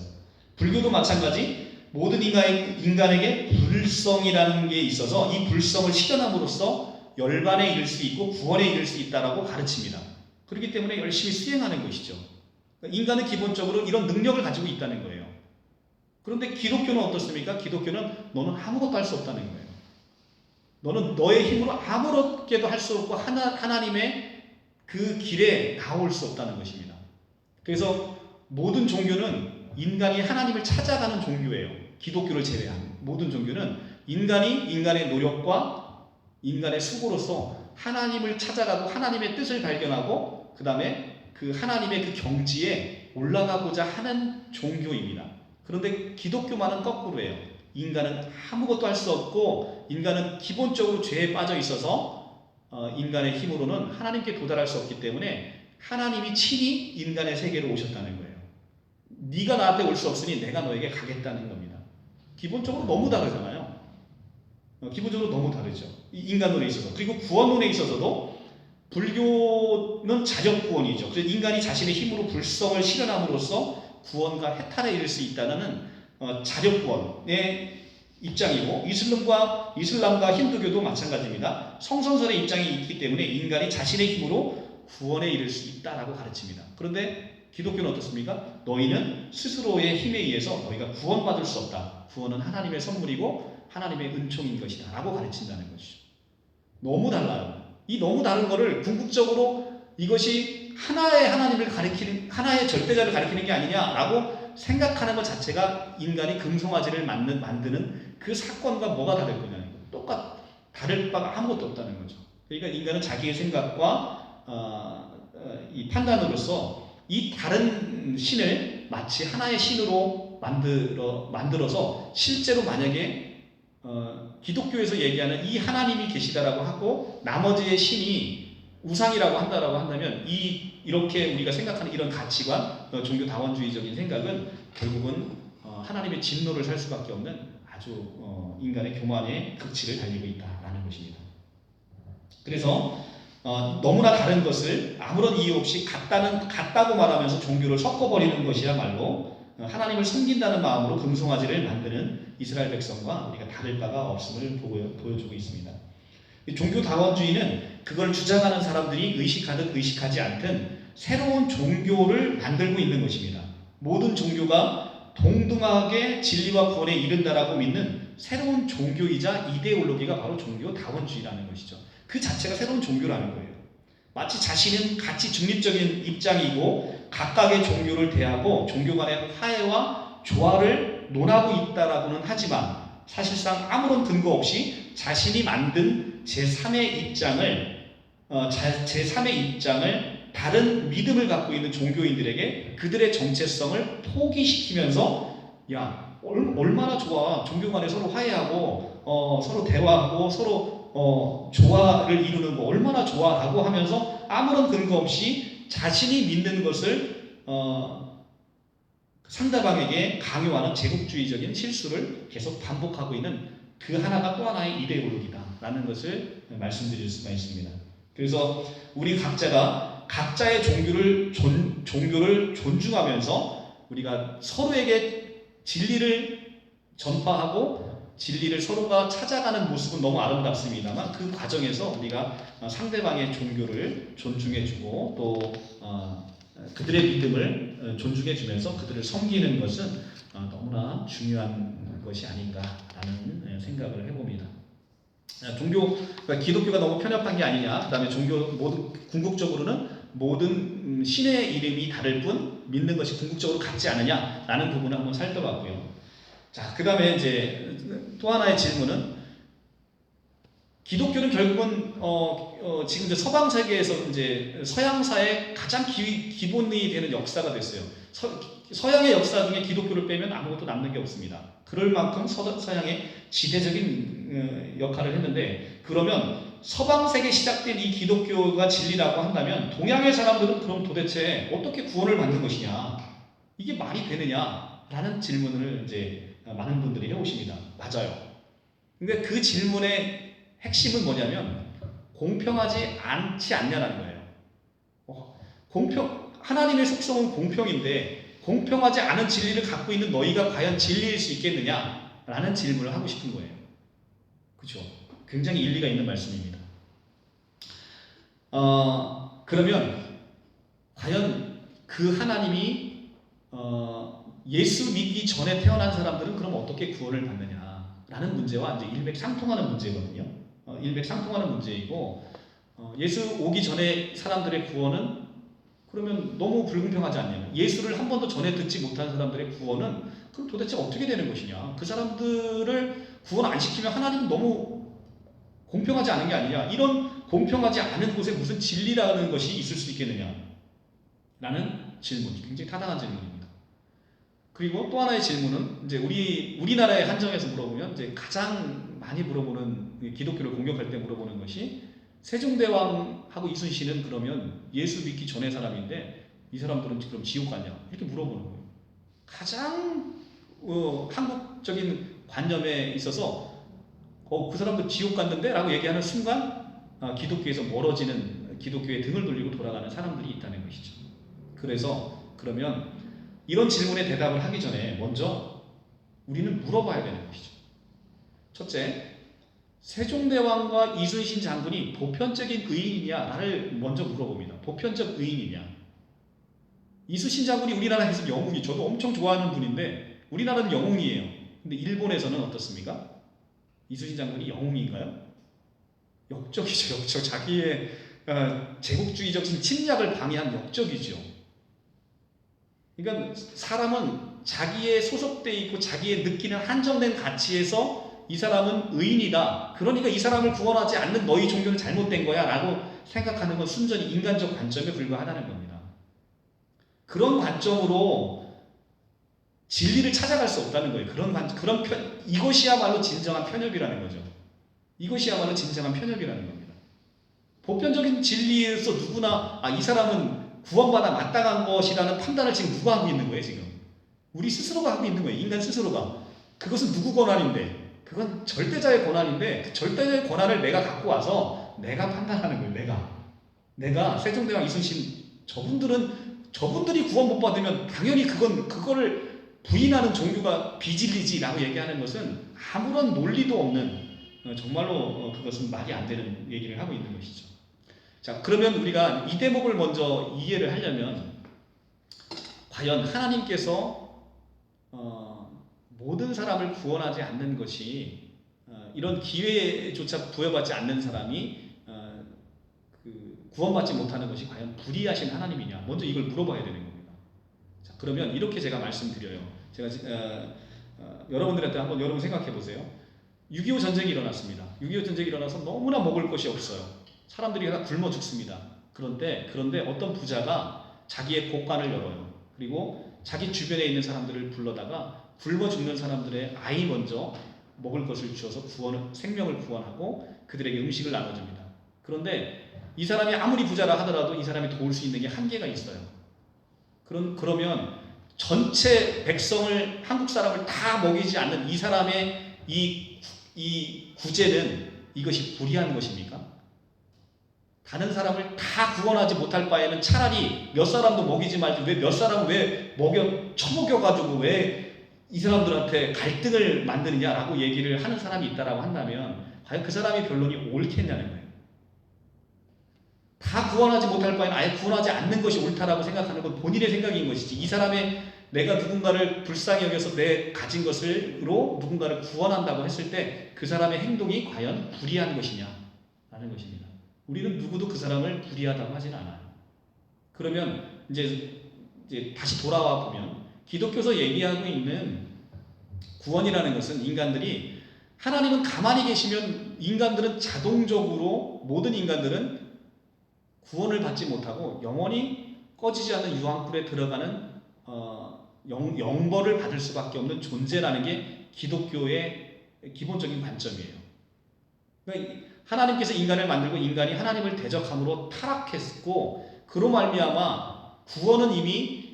불교도 마찬가지 모든 인간에게 불성이라는 게 있어서 이 불성을 실현함으로써 열반에 이를 수 있고 구원에 이를 수 있다라고 가르칩니다. 그렇기 때문에 열심히 수행하는 것이죠. 인간은 기본적으로 이런 능력을 가지고 있다는 거예요. 그런데 기독교는 어떻습니까? 기독교는 너는 아무것도 할 수 없다는 거예요. 너는 너의 힘으로 아무렇게도 할 수 없고 하나님의 그 길에 나올 수 없다는 것입니다. 그래서 모든 종교는 인간이 하나님을 찾아가는 종교예요. 기독교를 제외한 모든 종교는 인간이 인간의 노력과 인간의 수고로서 하나님을 찾아가고 하나님의 뜻을 발견하고 그 다음에 그 하나님의 그 경지에 올라가고자 하는 종교입니다. 그런데 기독교만은 거꾸로예요. 인간은 아무것도 할 수 없고 인간은 기본적으로 죄에 빠져 있어서 인간의 힘으로는 하나님께 도달할 수 없기 때문에 하나님이 친히 인간의 세계로 오셨다는 거예요. 네가 나한테 올 수 없으니 내가 너에게 가겠다는 겁니다. 기본적으로 너무 다르잖아요. 기본적으로 너무 다르죠. 인간론에 있어서. 그리고 구원론에 있어서도 불교는 자력구원이죠. 그래서 인간이 자신의 힘으로 불성을 실현함으로써 구원과 해탈에 이를 수 있다는 자력구원의 입장이고 이슬람과 힌두교도 마찬가지입니다. 성선설의 입장이 있기 때문에 인간이 자신의 힘으로 구원에 이를 수 있다라고 가르칩니다. 그런데 기독교는 어떻습니까? 너희는 스스로의 힘에 의해서 너희가 구원받을 수 없다. 구원은 하나님의 선물이고 하나님의 은총인 것이다 라고 가르친다는 것이죠. 너무 달라요. 이 너무 다른 거를 궁극적으로 이것이 하나의 하나님을 가리키는, 하나의 절대자를 가리키는 게 아니냐라고 생각하는 것 자체가 인간이 금송아지를 만드는 그 사건과 뭐가 다를 거냐는 거예요. 다를 바가 아무것도 없다는 거죠. 그러니까 인간은 자기의 생각과 이 판단으로서 이 다른 신을 마치 하나의 신으로 만들어서 실제로 만약에 기독교에서 얘기하는 이 하나님이 계시다라고 하고 나머지의 신이 우상이라고 한다면 이렇게 우리가 생각하는 이런 가치관, 종교 다원주의적인 생각은 결국은 하나님의 진노를 살 수밖에 없는 아주 인간의 교만의 극치를 달리고 있다라는 것입니다. 그래서 너무나 다른 것을 아무런 이유 없이 같다고 말하면서 종교를 섞어버리는 것이야말로 하나님을 섬긴다는 마음으로 금송아지를 만드는 이스라엘 백성과 우리가 다를 바가 없음을 보여주고 있습니다. 종교 다원주의는 그걸 주장하는 사람들이 의식하든 의식하지 않든 새로운 종교를 만들고 있는 것입니다. 모든 종교가 동등하게 진리와 구원에 이른다라고 믿는 새로운 종교이자 이데올로기가 바로 종교 다원주의라는 것이죠. 그 자체가 새로운 종교라는 거예요. 마치 자신은 같이 중립적인 입장이고 각각의 종교를 대하고 종교 간의 화해와 조화를 논하고 있다라고는 하지만 사실상 아무런 근거 없이 자신이 만든 제3의 입장을 다른 믿음을 갖고 있는 종교인들에게 그들의 정체성을 포기시키면서 야 얼마나 좋아 종교 간에 서로 화해하고 서로 대화하고 서로 조화를 이루는 거 얼마나 좋아라고 하면서 아무런 근거 없이 자신이 믿는 것을 상대방에게 강요하는 제국주의적인 실수를 계속 반복하고 있는 그 하나가 또 하나의 이데올로기다라는 것을 말씀드릴 수가 있습니다. 그래서 우리 각자가 각자의 종교를 존중하면서 우리가 서로에게 진리를 전파하고 진리를 서로가 찾아가는 모습은 너무 아름답습니다만 그 과정에서 우리가 상대방의 종교를 존중해주고 또 그들의 믿음을 존중해주면서 그들을 섬기는 것은 너무나 중요한 것이 아닌가라는 생각을 해봅니다. 그러니까 기독교가 너무 편협한 게 아니냐, 그 다음에 궁극적으로는 모든 신의 이름이 다를 뿐 믿는 것이 궁극적으로 같지 않느냐라는 부분을 한번 살펴봤고요. 자, 그 다음에 이제 또 하나의 질문은 기독교는 결국은 지금 이제 서방 세계에서 이제 서양사의 가장 기본이 되는 역사가 됐어요. 서양의 역사 중에 기독교를 빼면 아무것도 남는 게 없습니다. 그럴 만큼 서양의 지대적인 역할을 했는데, 그러면 서방 세계에 시작된 이 기독교가 진리라고 한다면 동양의 사람들은 그럼 도대체 어떻게 구원을 받는 것이냐, 이게 말이 되느냐라는 질문을 이제 많은 분들이 해오십니다. 맞아요. 근데 그 질문의 핵심은 뭐냐면 공평하지 않지 않냐라는 거예요. 하나님의 속성은 공평인데 공평하지 않은 진리를 갖고 있는 너희가 과연 진리일 수 있겠느냐라는 질문을 하고 싶은 거예요. 그렇죠? 굉장히 일리가 있는 말씀입니다. 그러면 과연 그 하나님이 예수 믿기 전에 태어난 사람들은 그럼 어떻게 구원을 받느냐라는 문제와 이제 일맥상통하는 문제거든요. 일맥상통하는 문제이고, 예수 오기 전에 사람들의 구원은 그러면 너무 불공평하지 않냐면, 예수를 한 번도 전에 듣지 못한 사람들의 구원은 그럼 도대체 어떻게 되는 것이냐, 그 사람들을 구원 안 시키면 하나님은 너무 공평하지 않은 게 아니냐, 이런 공평하지 않은 곳에 무슨 진리라는 것이 있을 수 있겠느냐 라는 질문, 굉장히 타당한 질문입니다. 그리고 또 하나의 질문은 이제 우리나라에 한정해서 물어보면 이제 가장 많이 물어보는, 기독교를 공격할 때 물어보는 것이, 세종대왕하고 이순신은 그러면 예수 믿기 전의 사람인데 이 사람들은 그럼 지옥 가냐, 이렇게 물어보는 거예요. 가장 한국적인 관념에 있어서 그 사람들 지옥 갔는데? 라고 얘기하는 순간 기독교에서 멀어지는, 기독교에 등을 돌리고 돌아가는 사람들이 있다는 것이죠. 그래서 그러면 이런 질문에 대답을 하기 전에 먼저 우리는 물어봐야 되는 것이죠. 첫째, 세종대왕과 이순신 장군이 보편적인 의인이냐를 먼저 물어봅니다. 보편적 의인이냐. 이순신 장군이 우리나라에서 영웅이, 저도 엄청 좋아하는 분인데 우리나라는 영웅이에요. 근데 일본에서는 어떻습니까? 이순신 장군이 영웅인가요? 역적이죠. 역적. 자기의 제국주의적 침략을 방해한 역적이죠. 그러니까 사람은 자기의 소속돼 있고 자기의 느끼는 한정된 가치에서 이 사람은 의인이다, 그러니까 이 사람을 구원하지 않는 너희 종교는 잘못된 거야 라고 생각하는 건 순전히 인간적 관점에 불과하다는 겁니다. 그런 관점으로 진리를 찾아갈 수 없다는 거예요. 이것이야말로 진정한 편협이라는 거죠. 이것이야말로 진정한 편협이라는 겁니다. 보편적인 진리에서 누구나 이 사람은 구원받아 마땅한 것이라는 판단을 지금 누가 하고 있는 거예요? 지금 우리 스스로가 하고 있는 거예요. 인간 스스로가. 그것은 누구 권한인데? 그건 절대자의 권한인데, 그 절대자의 권한을 내가 갖고 와서 내가 판단하는 거예요. 내가 세종대왕, 이순신, 저분들이 구원 못 받으면 당연히 그거를 부인하는 종교가 비진리지라고 얘기하는 것은 아무런 논리도 없는, 정말로 그것은 말이 안 되는 얘기를 하고 있는 것이죠. 자, 그러면 우리가 이 대목을 먼저 이해를 하려면, 과연 하나님께서 모든 사람을 구원하지 않는 것이, 이런 기회조차 부여받지 않는 사람이 구원받지 못하는 것이 과연 불의하신 하나님이냐, 먼저 이걸 물어봐야 되는 겁니다. 자, 그러면 이렇게 제가 말씀드려요. 제가 여러분들한테 한번 여러분 생각해 보세요. 6.25 전쟁이 일어났습니다. 6.25 전쟁이 일어나서 너무나 먹을 것이 없어요. 사람들이 다 굶어 죽습니다. 그런데 어떤 부자가 자기의 곳간을 열어요. 그리고 자기 주변에 있는 사람들을 불러다가 굶어 죽는 사람들의 아이 먼저 먹을 것을 주어서 생명을 구원하고 그들에게 음식을 나눠줍니다. 그런데 이 사람이 아무리 부자라 하더라도 이 사람이 도울 수 있는 게 한계가 있어요. 그러면 전체 백성을, 한국 사람을 다 먹이지 않는 이 사람의 이 구제는 이것이 불의한 것입니까? 다른 사람을 다 구원하지 못할 바에는 차라리 몇 사람도 먹이지 말지, 왜 몇 사람을 왜 처먹여가지고 왜 이 사람들한테 갈등을 만드느냐라고 얘기를 하는 사람이 있다라고 한다면 과연 그 사람의 변론이 옳겠냐는 거예요. 다 구원하지 못할 바에는 아예 구원하지 않는 것이 옳다라고 생각하는 건 본인의 생각인 것이지, 이 사람의 내가 누군가를 불쌍히 여겨서 내 가진 것으로 누군가를 구원한다고 했을 때 그 사람의 행동이 과연 불의한 것이냐 라는 것입니다. 우리는 누구도 그 사람을 불의하다고 하지는 않아요. 그러면 이제 다시 돌아와 보면 기독교에서 얘기하고 있는 구원이라는 것은 인간들이, 하나님은 가만히 계시면 인간들은 자동적으로, 모든 인간들은 구원을 받지 못하고 영원히 꺼지지 않는 유황불에 들어가는 영벌을 받을 수밖에 없는 존재라는 게 기독교의 기본적인 관점이에요. 그러니까 하나님께서 인간을 만들고 인간이 하나님을 대적함으로 타락했고, 그로 말미암아 구원은 이미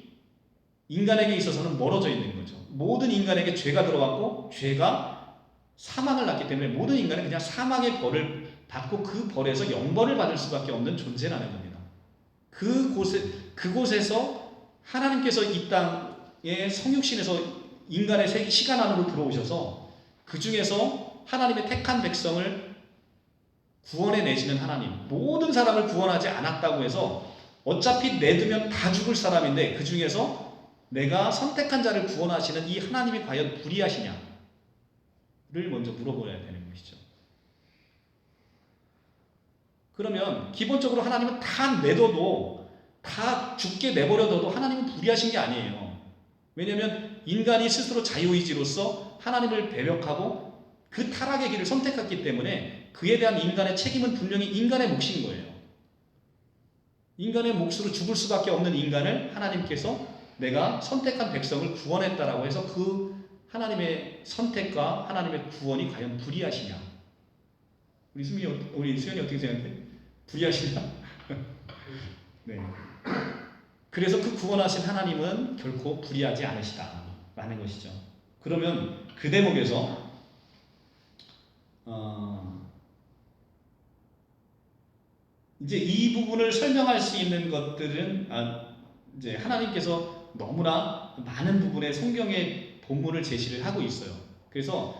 인간에게 있어서는 멀어져 있는 거죠. 모든 인간에게 죄가 들어왔고 죄가 사망을 낳기 때문에 모든 인간은 그냥 사망의 벌을 받고 그 벌에서 영벌을 받을 수밖에 없는 존재라는 겁니다. 그곳에서 하나님께서 이 땅에 성육신에서 인간의 시간 안으로 들어오셔서 그 중에서 하나님의 택한 백성을 구원해 내시는 하나님, 모든 사람을 구원하지 않았다고 해서 어차피 내두면 다 죽을 사람인데 그 중에서 내가 선택한 자를 구원하시는 이 하나님이 과연 불의하시냐를 먼저 물어보아야 되는 것이죠. 그러면 기본적으로 하나님은 다 내둬도, 다 죽게 내버려둬도 하나님은 불의하신 게 아니에요. 왜냐하면 인간이 스스로 자유의지로서 하나님을 배격하고 그 타락의 길을 선택했기 때문에 그에 대한 인간의 책임은 분명히 인간의 몫인 거예요. 인간의 몫으로 죽을 수밖에 없는 인간을 하나님께서 내가 선택한 백성을 구원했다라고 해서 그 하나님의 선택과 하나님의 구원이 과연 불의하시냐? 우리 수연이 어떻게 생각해? 불의하시냐? 네. 그래서 그 구원하신 하나님은 결코 불의하지 않으시다라는 것이죠. 그러면 그 대목에서 이제 이 부분을 설명할 수 있는 것들은 이제 하나님께서 너무나 많은 부분의 성경의 본문을 제시를 하고 있어요. 그래서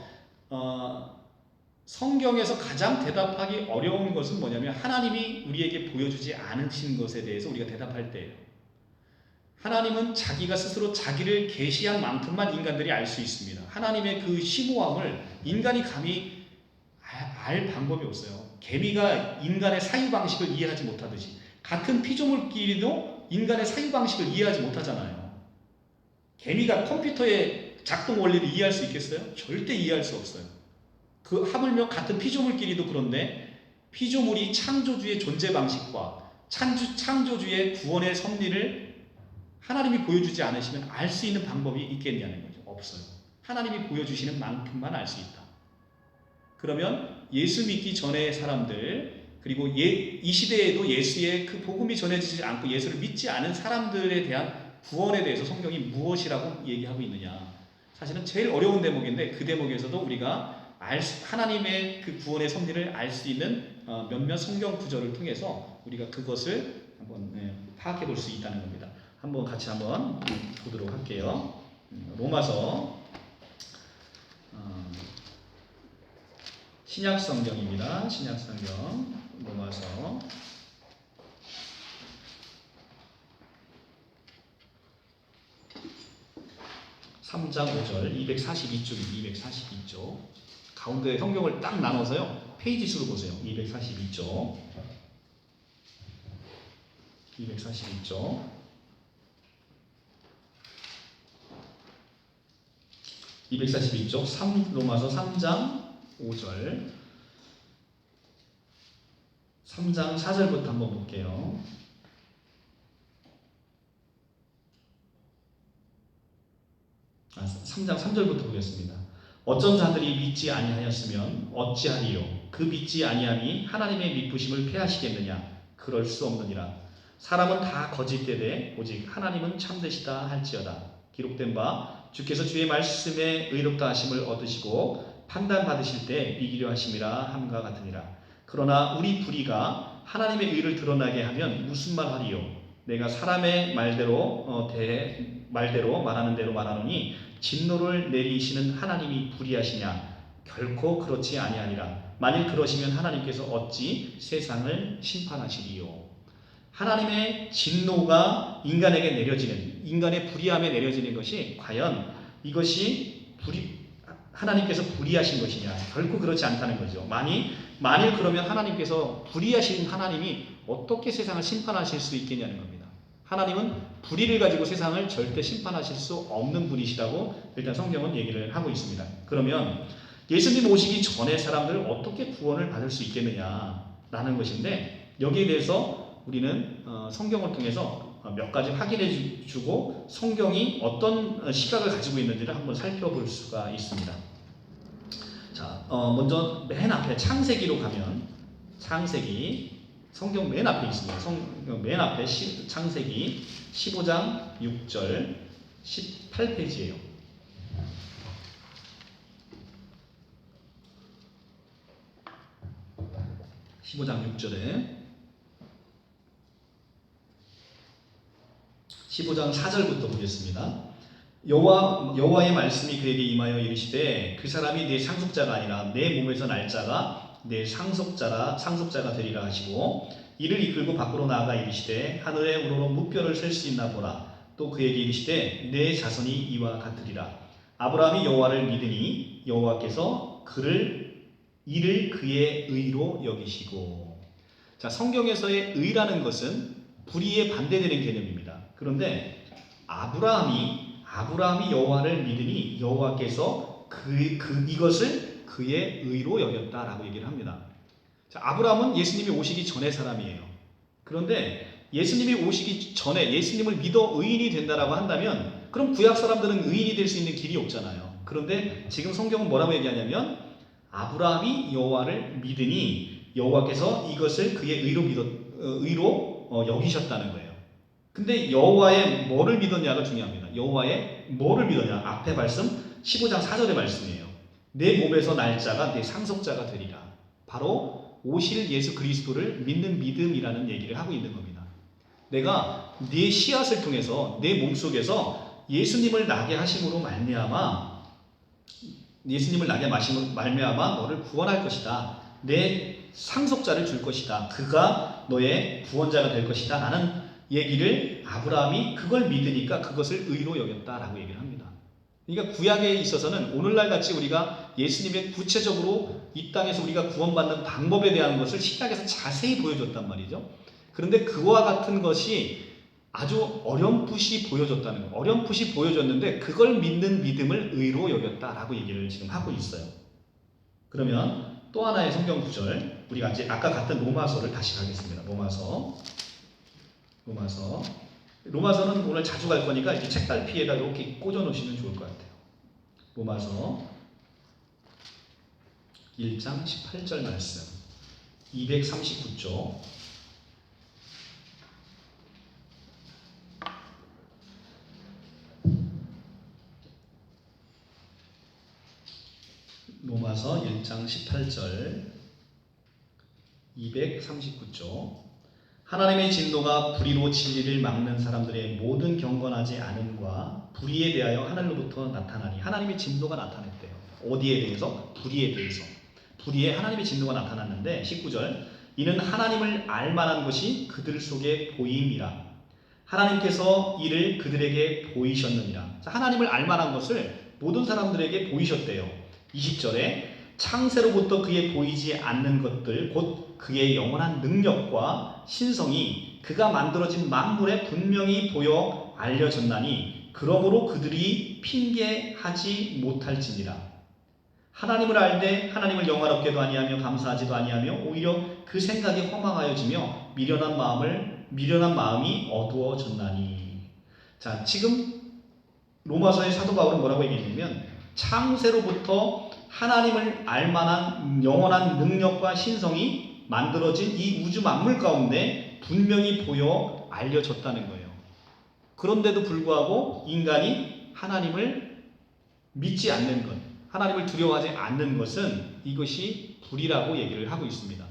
성경에서 가장 대답하기 어려운 것은 뭐냐면 하나님이 우리에게 보여주지 않으신 것에 대해서 우리가 대답할 때예요. 하나님은 자기가 스스로 자기를 계시한 만큼만 인간들이 알 수 있습니다. 하나님의 그 심오함을 인간이 감히 알 방법이 없어요. 개미가 인간의 사유방식을 이해하지 못하듯이 같은 피조물끼리도 인간의 사유방식을 이해하지 못하잖아요. 개미가 컴퓨터의 작동 원리를 이해할 수 있겠어요? 절대 이해할 수 없어요. 하물며 같은 피조물끼리도 그런데 피조물이 창조주의 존재 방식과 창조주의 구원의 섭리를 하나님이 보여주지 않으시면 알 수 있는 방법이 있겠냐는 거죠. 없어요. 하나님이 보여주시는 만큼만 알 수 있다. 그러면 예수 믿기 전의 사람들, 그리고 이 시대에도 예수의 그 복음이 전해지지 않고 예수를 믿지 않은 사람들에 대한 구원에 대해서 성경이 무엇이라고 얘기하고 있느냐. 사실은 제일 어려운 대목인데 그 대목에서도 우리가 하나님의 그 구원의 섭리를 알 수 있는 몇몇 성경 구절을 통해서 우리가 그것을 한번 파악해 볼 수 있다는 겁니다. 같이 한번 보도록 할게요. 로마서 신약 성경입니다. 신약 성경 로마서 3장 5절 242쪽입니다. 242쪽 가운데 성경을 딱 나눠서요 페이지 수로 보세요. 242쪽 242쪽 로마서 3장 5절 3장 4절부터 한번 볼게요. 3장 3절부터 보겠습니다. 어쩐 자들이 믿지 아니하였으면 어찌하리요? 그 믿지 아니함이 하나님의 미쁘심을 패하시겠느냐? 그럴 수 없느니라. 사람은 다 거짓되되 오직 하나님은 참되시다 할지어다. 기록된 바 주께서 주의 말씀에 의롭다 하심을 얻으시고 판단받으실 때 이기려 하심이라 함과 같으니라. 그러나 우리 불의가 하나님의 의를 드러나게 하면 무슨 말 하리요? 내가 사람의 말대로 말하는 대로 말하노니 진노를 내리시는 하나님이 불의하시냐? 결코 그렇지 아니하니라. 만일 그러시면 하나님께서 어찌 세상을 심판하시리요? 하나님의 진노가 인간에게 내려지는, 인간의 불의함에 내려지는 것이 과연 이것이 하나님께서 불의하신 것이냐? 결코 그렇지 않다는 거죠. 만일 그러면 하나님께서 불의하신 하나님이 어떻게 세상을 심판하실 수 있겠냐는 겁니다. 하나님은 불의를 가지고 세상을 절대 심판하실 수 없는 분이시라고 일단 성경은 얘기를 하고 있습니다. 그러면 예수님 오시기 전에 사람들을 어떻게 구원을 받을 수 있겠느냐라는 것인데, 여기에 대해서 우리는 성경을 통해서 몇 가지 확인해 주고 성경이 어떤 시각을 가지고 있는지를 한번 살펴볼 수가 있습니다. 자, 먼저 맨 앞에 창세기로 가면, 창세기 성경 맨 앞에 있습니다. 성경 맨 앞에 창세기 15장 6절 18페이지예요. 15장 6절에 15장 4절부터 보겠습니다. 여호와의 말씀이 그에게 임하여 이르시되 그 사람이 내 상속자가 아니라 내 몸에서 날 자가 내 상속자가 되리라 하시고, 이를 이끌고 밖으로 나아가 이르시되 하늘에 우러러 무뼈를 셀 수 있나 보라. 또 그에게 이르시되 내 자손이 이와 같으리라. 아브라함이 여호와를 믿으니 여호와께서 이를 그의 의로 여기시고. 자, 성경에서의 의라는 것은 불의에 반대되는 개념입니다. 그런데 아브라함이 여호와를 믿으니 여호와께서 이것을 그의 의로 여겼다라고 얘기를 합니다. 자, 아브라함은 예수님이 오시기 전의 사람이에요. 그런데 예수님이 오시기 전에 예수님을 믿어 의인이 된다라고 한다면, 그럼 구약 사람들은 의인이 될 수 있는 길이 없잖아요. 그런데 지금 성경은 뭐라고 얘기하냐면, 아브라함이 여호와를 믿으니 여호와께서 이것을 그의 의로 여기셨다는 거예요. 근데 여호와의 뭐를 믿었냐가 중요합니다. 여호와의 뭐를 믿었냐? 앞에 말씀 15장 4절의 말씀이에요. 내 몸에서 날 자가 내 상속자가 되리라. 바로 오실 예수 그리스도를 믿는 믿음이라는 얘기를 하고 있는 겁니다. 내가 네 씨앗을 통해서 내 몸속에서 예수님을 나게 하심으로 말미암아 너를 구원할 것이다. 내 상속자를 줄 것이다. 그가 너의 구원자가 될 것이다. 라는 얘기를 아브라함이 그걸 믿으니까 그것을 의로 여겼다라고 얘기를 합니다. 그러니까 구약에 있어서는 오늘날 같이 우리가 예수님의 구체적으로 이 땅에서 우리가 구원받는 방법에 대한 것을 신약에서 자세히 보여줬단 말이죠. 그런데 그와 같은 것이 아주 어렴풋이 보여줬다는 거예요. 어렴풋이 보여줬는데 그걸 믿는 믿음을 의로 여겼다라고 얘기를 지금 하고 있어요. 그러면 또 하나의 성경 구절, 우리가 이제 아까 갔던 로마서를 다시 가겠습니다. 로마서는 오늘 자주 갈 거니까 이렇게 책갈피에다 이렇게 꽂아 놓으시면 좋을 것 같아요. 로마서 1장 18절 말씀, 239쪽. 로마서 1장 18절 239쪽. 하나님의 진노가 불의로 진리를 막는 사람들의 모든 경건하지 않음과 불의에 대하여 하늘로부터 나타나니. 하나님의 진노가 나타났대요. 어디에 대해서? 불의에 대해서. 불의에 하나님의 진노가 나타났는데 19절, 이는 하나님을 알만한 것이 그들 속에 보임이라. 하나님께서 이를 그들에게 보이셨느니라. 하나님을 알만한 것을 모든 사람들에게 보이셨대요. 20절에 창세로부터 그에 보이지 않는 것들 곧 그의 영원한 능력과 신성이 그가 만들어진 만물에 분명히 보여 알려졌나니 그러므로 그들이 핑계하지 못할지니라. 하나님을 알되 하나님을 영화롭게도 아니하며 감사하지도 아니하며 오히려 그 생각이 허망하여지며 미련한 마음이 어두워졌나니. 자, 지금 로마서의 사도 바울은 뭐라고 얘기했냐면, 창세로부터 하나님을 알만한 영원한 능력과 신성이 만들어진 이 우주 만물 가운데 분명히 보여 알려졌다는 거예요. 그런데도 불구하고 인간이 하나님을 믿지 않는 것, 하나님을 두려워하지 않는 것은 이것이 불이라고 얘기를 하고 있습니다.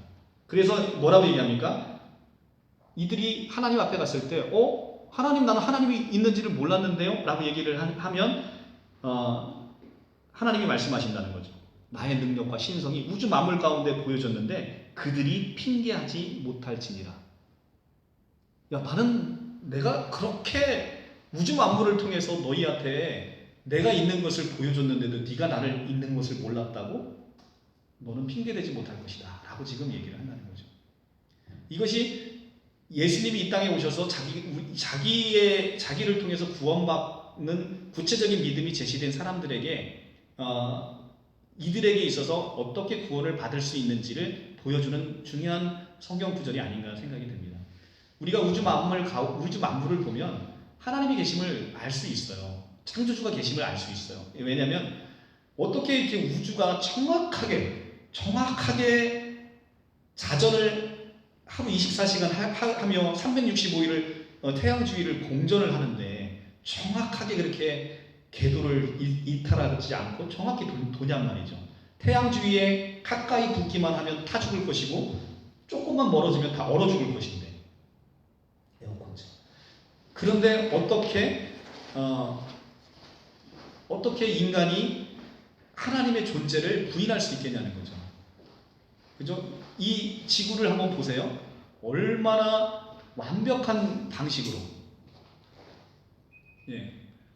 그래서 뭐라고 얘기합니까? 이들이 하나님 앞에 갔을 때 하나님, 나는 하나님이 있는지를 몰랐는데요? 라고 얘기를 하면 하나님이 말씀하신다는 거죠. 나의 능력과 신성이 우주 만물 가운데 보여졌는데 그들이 핑계하지 못할지니라. 야, 나는 내가 그렇게 우주 만물을 통해서 너희한테 내가 있는 것을 보여줬는데도 네가 나를 있는 것을 몰랐다고? 너는 핑계대지 못할 것이다 라고 지금 얘기를 한다는 거죠. 이것이 예수님이 이 땅에 오셔서 자기를 통해서 구원받는 구체적인 믿음이 제시된 사람들에게 이들에게 있어서 어떻게 구원을 받을 수 있는지를 보여주는 중요한 성경 구절이 아닌가 생각이 됩니다. 우리가 우주 만물을 보면 하나님이 계심을 알 수 있어요. 창조주가 계심을 알 수 있어요. 왜냐하면 어떻게 이렇게 우주가 정확하게 자전을 하루 24시간 하며 365일을 태양 주위를 공전을 하는데 정확하게 그렇게 궤도를 이탈하지 않고 정확히 도냔 말이죠. 태양 주위에 가까이 붙기만 하면 타 죽을 것이고 조금만 멀어지면 다 얼어 죽을 것인데 에어컨죠. 그런데 어떻게 인간이 하나님의 존재를 부인할 수 있겠냐는 거죠. 그죠? 이 지구를 한번 보세요. 얼마나 완벽한 방식으로,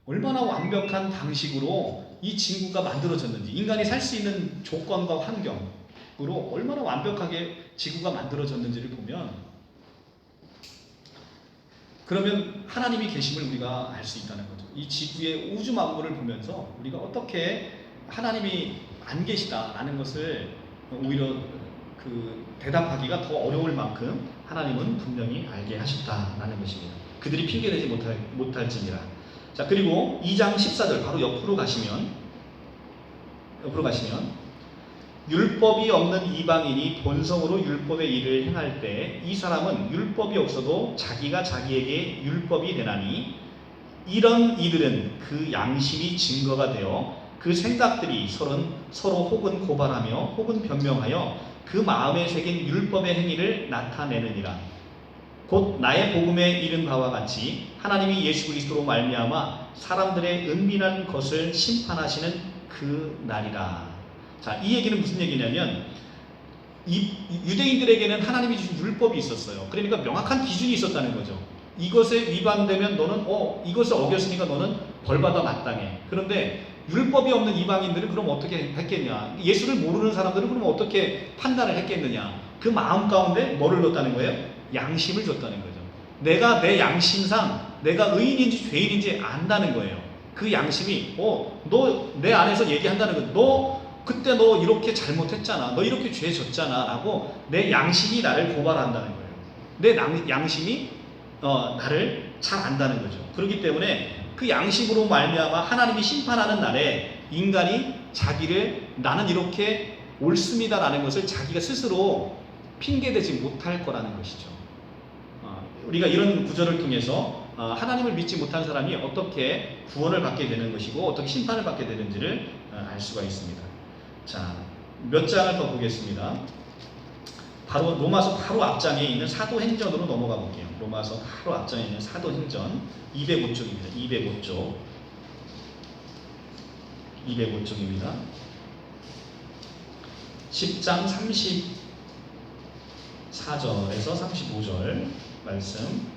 얼마나 완벽한 방식으로 이 지구가 만들어졌는지, 인간이 살 수 있는 조건과 환경으로 얼마나 완벽하게 지구가 만들어졌는지를 보면, 그러면 하나님이 계심을 우리가 알 수 있다는 거죠. 이 지구의 우주 만물을 보면서 우리가 어떻게 하나님이 안 계시다라는 것을 오히려 대답하기가 더 어려울 만큼 하나님은 분명히 알게 하셨다라는 것입니다. 그들이 핑계대지 못할지니라. 자, 그리고 2장 14절 바로 옆으로 가시면 율법이 없는 이방인이 본성으로 율법의 일을 행할 때 이 사람은 율법이 없어도 자기가 자기에게 율법이 되나니 이런 이들은 그 양심이 증거가 되어 그 생각들이 서로 혹은 고발하며 혹은 변명하여 그 마음에 새긴 율법의 행위를 나타내느니라. 곧 나의 복음에 이른 바와 같이 하나님이 예수 그리스도로 말미암아 사람들의 은밀한 것을 심판하시는 그 날이라. 자, 이 얘기는 무슨 얘기냐면 유대인들에게는 하나님이 주신 율법이 있었어요. 그러니까 명확한 기준이 있었다는 거죠. 이것에 위반되면 너는 이것을 어겼으니까 너는 벌받아 마땅해. 그런데 율법이 없는 이방인들은 그럼 어떻게 했겠냐? 예수를 모르는 사람들은 그럼 어떻게 판단을 했겠느냐? 그 마음 가운데 뭐를 줬다는 거예요? 양심을 줬다는 거죠. 내가 내 양심상 내가 의인인지 죄인인지 안다는 거예요. 그 양심이 너 내 안에서 얘기한다는 거예요. 그때 너 이렇게 잘못했잖아. 너 이렇게 죄 졌잖아. 라고 내 양심이 나를 고발한다는 거예요. 내 양심이 나를 잘 안다는 거죠. 그렇기 때문에 그 양심으로 말미암아 하나님이 심판하는 날에 인간이 자기를 나는 이렇게 옳습니다라는 것을 자기가 스스로 핑계대지 못할 거라는 것이죠. 우리가 이런 구절을 통해서 하나님을 믿지 못한 사람이 어떻게 구원을 받게 되는 것이고 어떻게 심판을 받게 되는지를 알 수가 있습니다. 자, 몇 장을 더 보겠습니다. 바로 로마서 바로 앞장에 있는 사도행전으로 넘어가 볼게요. 로마서 바로 앞장에 있는 사도행전 205쪽입니다. 205쪽입니다. 10장 34절에서 35절 말씀.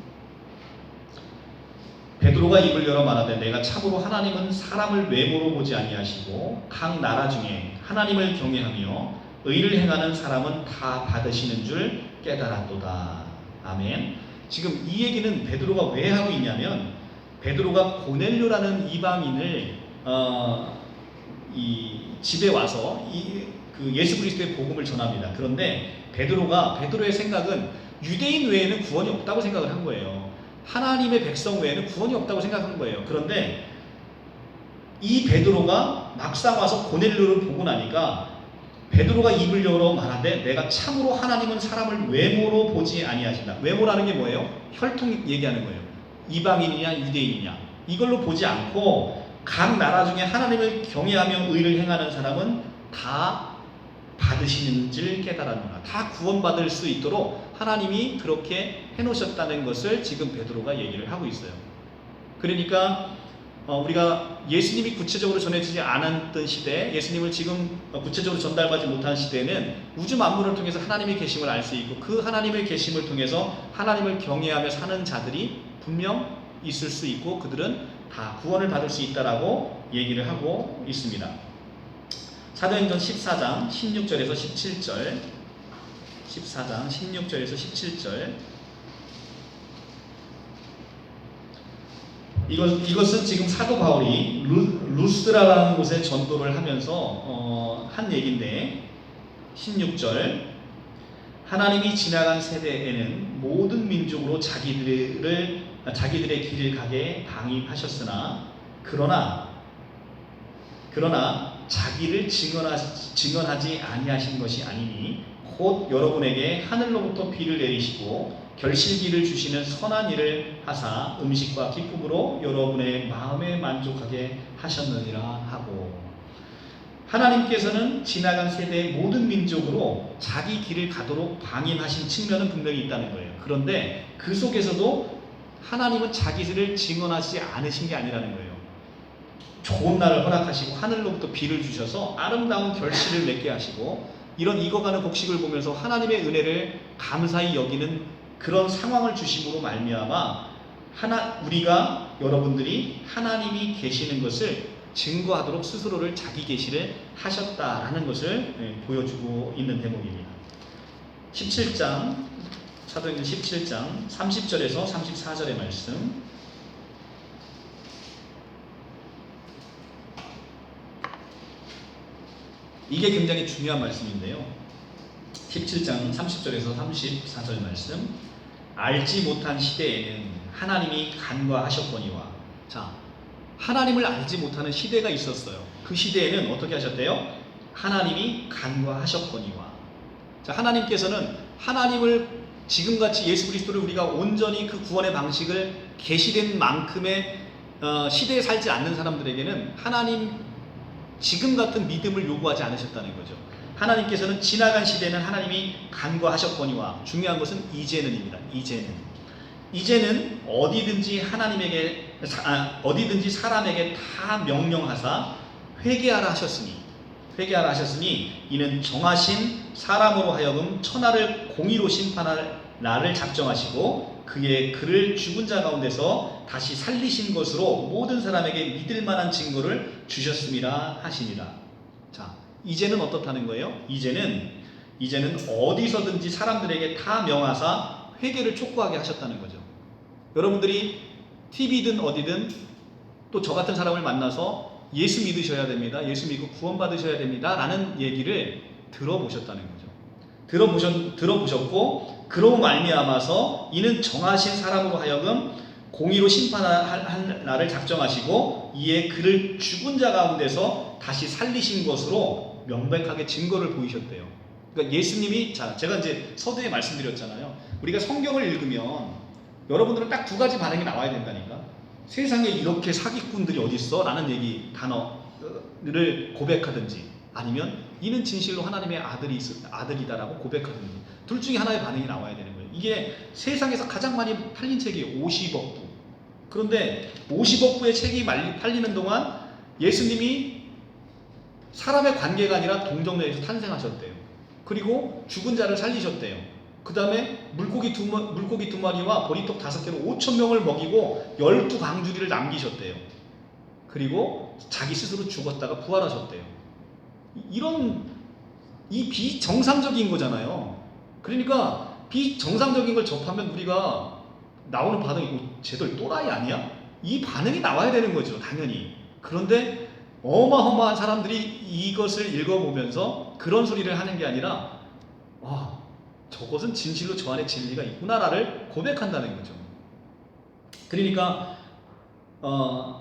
베드로가 입을 열어 말하되 내가 참으로 하나님은 사람을 외모로 보지 아니하시고 각 나라 중에 하나님을 경외하며 의를 행하는 사람은 다 받으시는 줄 깨달았도다. 아멘. 지금 이 얘기는 베드로가 왜 하고 있냐면 베드로가 고넬료라는 이방인을 이 집에 와서 그 예수 그리스도의 복음을 전합니다. 그런데 베드로의 생각은 유대인 외에는 구원이 없다고 생각을 한 거예요. 하나님의 백성 외에는 구원이 없다고 생각한 거예요. 그런데 이 베드로가 막상 와서 고넬료를 보고 나니까 베드로가 입을 열어 말하되 내가 참으로 하나님은 사람을 외모로 보지 아니하신다. 외모라는 게 뭐예요? 혈통 얘기하는 거예요. 이방인이냐 유대인이냐 이걸로 보지 않고 각 나라 중에 하나님을 경외하며 의를 행하는 사람은 다 받으시는 줄 깨달았노라. 다 구원받을 수 있도록 하나님이 그렇게 해놓으셨다는 것을 지금 베드로가 얘기를 하고 있어요. 그러니까 우리가 예수님이 구체적으로 전해지지 않았던 시대, 예수님을 지금 구체적으로 전달받지 못한 시대에는 우주 만물을 통해서 하나님의 계심을 알 수 있고 그 하나님의 계심을 통해서 하나님을 경외하며 사는 자들이 분명 있을 수 있고 그들은 다 구원을 받을 수 있다라고 얘기를 하고 있습니다. 사도행전 14장 16절에서 17절 14장 16절에서 17절 이것은 지금 사도 바울이 루스드라라는 곳에 전도를 하면서 한 얘기인데 16절 하나님이 지나간 세대에는 모든 민족으로 자기들의 길을 가게 방임하셨으나 그러나 자기를 증언하지 아니하신 것이 아니니 곧 여러분에게 하늘로부터 비를 내리시고 결실기를 주시는 선한 일을 하사 음식과 기쁨으로 여러분의 마음에 만족하게 하셨느니라 하고 하나님께서는 지나간 세대의 모든 민족으로 자기 길을 가도록 방임하신 측면은 분명히 있다는 거예요. 그런데 그 속에서도 하나님은 자기를 증언하지 않으신 게 아니라는 거예요. 좋은 날을 허락하시고 하늘로부터 비를 주셔서 아름다운 결실을 맺게 하시고 이런 익어가는 곡식을 보면서 하나님의 은혜를 감사히 여기는 그런 상황을 주심으로 말미암아 우리가 여러분들이 하나님이 계시는 것을 증거하도록 스스로를 자기 계시를 하셨다라는 것을 보여주고 있는 대목입니다. 17장 사도행전 17장 30절에서 34절의 말씀 이게 굉장히 중요한 말씀인데요. 17장 30절에서 34절 말씀 알지 못한 시대에는 하나님이 간과하셨거니와 자 하나님을 알지 못하는 시대가 있었어요. 그 시대에는 어떻게 하셨대요? 하나님이 간과하셨거니와 자 하나님께서는 하나님을 지금같이 예수 그리스도를 우리가 온전히 그 구원의 방식을 계시된 만큼의 시대에 살지 않는 사람들에게는 하나님 지금 같은 믿음을 요구하지 않으셨다는 거죠. 하나님께서는 지나간 시대는 하나님이 간과하셨거니와 중요한 것은 이제는입니다. 이제는 어디든지 어디든지 사람에게 다 명령하사 회개하라 하셨으니 이는 정하신 사람으로 하여금 천하를 공의로 심판할 날을 작정하시고 그를 죽은 자 가운데서 다시 살리신 것으로 모든 사람에게 믿을 만한 증거를 주셨음이라 하시니라. 자, 이제는 어떻다는 거예요? 이제는 어디서든지 사람들에게 다 명하사 회개를 촉구하게 하셨다는 거죠. 여러분들이 TV든 어디든 또 저 같은 사람을 만나서 예수 믿으셔야 됩니다. 예수 믿고 구원받으셔야 됩니다. 라는 얘기를 들어보셨다는 거죠. 들어보셨고 그로 말미암아서 이는 정하신 사람으로 하여금 공의로 심판할 날을 작정하시고 이에 그를 죽은 자 가운데서 다시 살리신 것으로 명백하게 증거를 보이셨대요. 그러니까 예수님이 제가 이제 서두에 말씀드렸잖아요. 우리가 성경을 읽으면 여러분들은 딱 두 가지 반응이 나와야 된다니까. 세상에 이렇게 사기꾼들이 어디 있어? 라는 단어를 고백하든지 아니면 이는 진실로 하나님의 아들이다라고 고백하든지 둘 중에 하나의 반응이 나와야 되는 거예요. 이게 세상에서 가장 많이 팔린 책이 50억 부. 그런데 50억 부의 책이 팔리는 동안 예수님이 사람의 관계가 아니라 동정내에서 탄생하셨대요. 그리고 죽은 자를 살리셨대요. 그 다음에 물고기 두 마리와 보리떡 5개로 5,000명을 먹이고 12강주리를 남기셨대요. 그리고 자기 스스로 죽었다가 부활하셨대요. 이 비정상적인 거잖아요. 그러니까 비정상적인 걸 접하면 우리가 나오는 반응이 쟤들 또라이 아니야? 이 반응이 나와야 되는 거죠, 당연히. 그런데 어마어마한 사람들이 이것을 읽어보면서 그런 소리를 하는 게 아니라 와, 저것은 진실로 저 안에 진리가 있구나를 고백한다는 거죠. 그러니까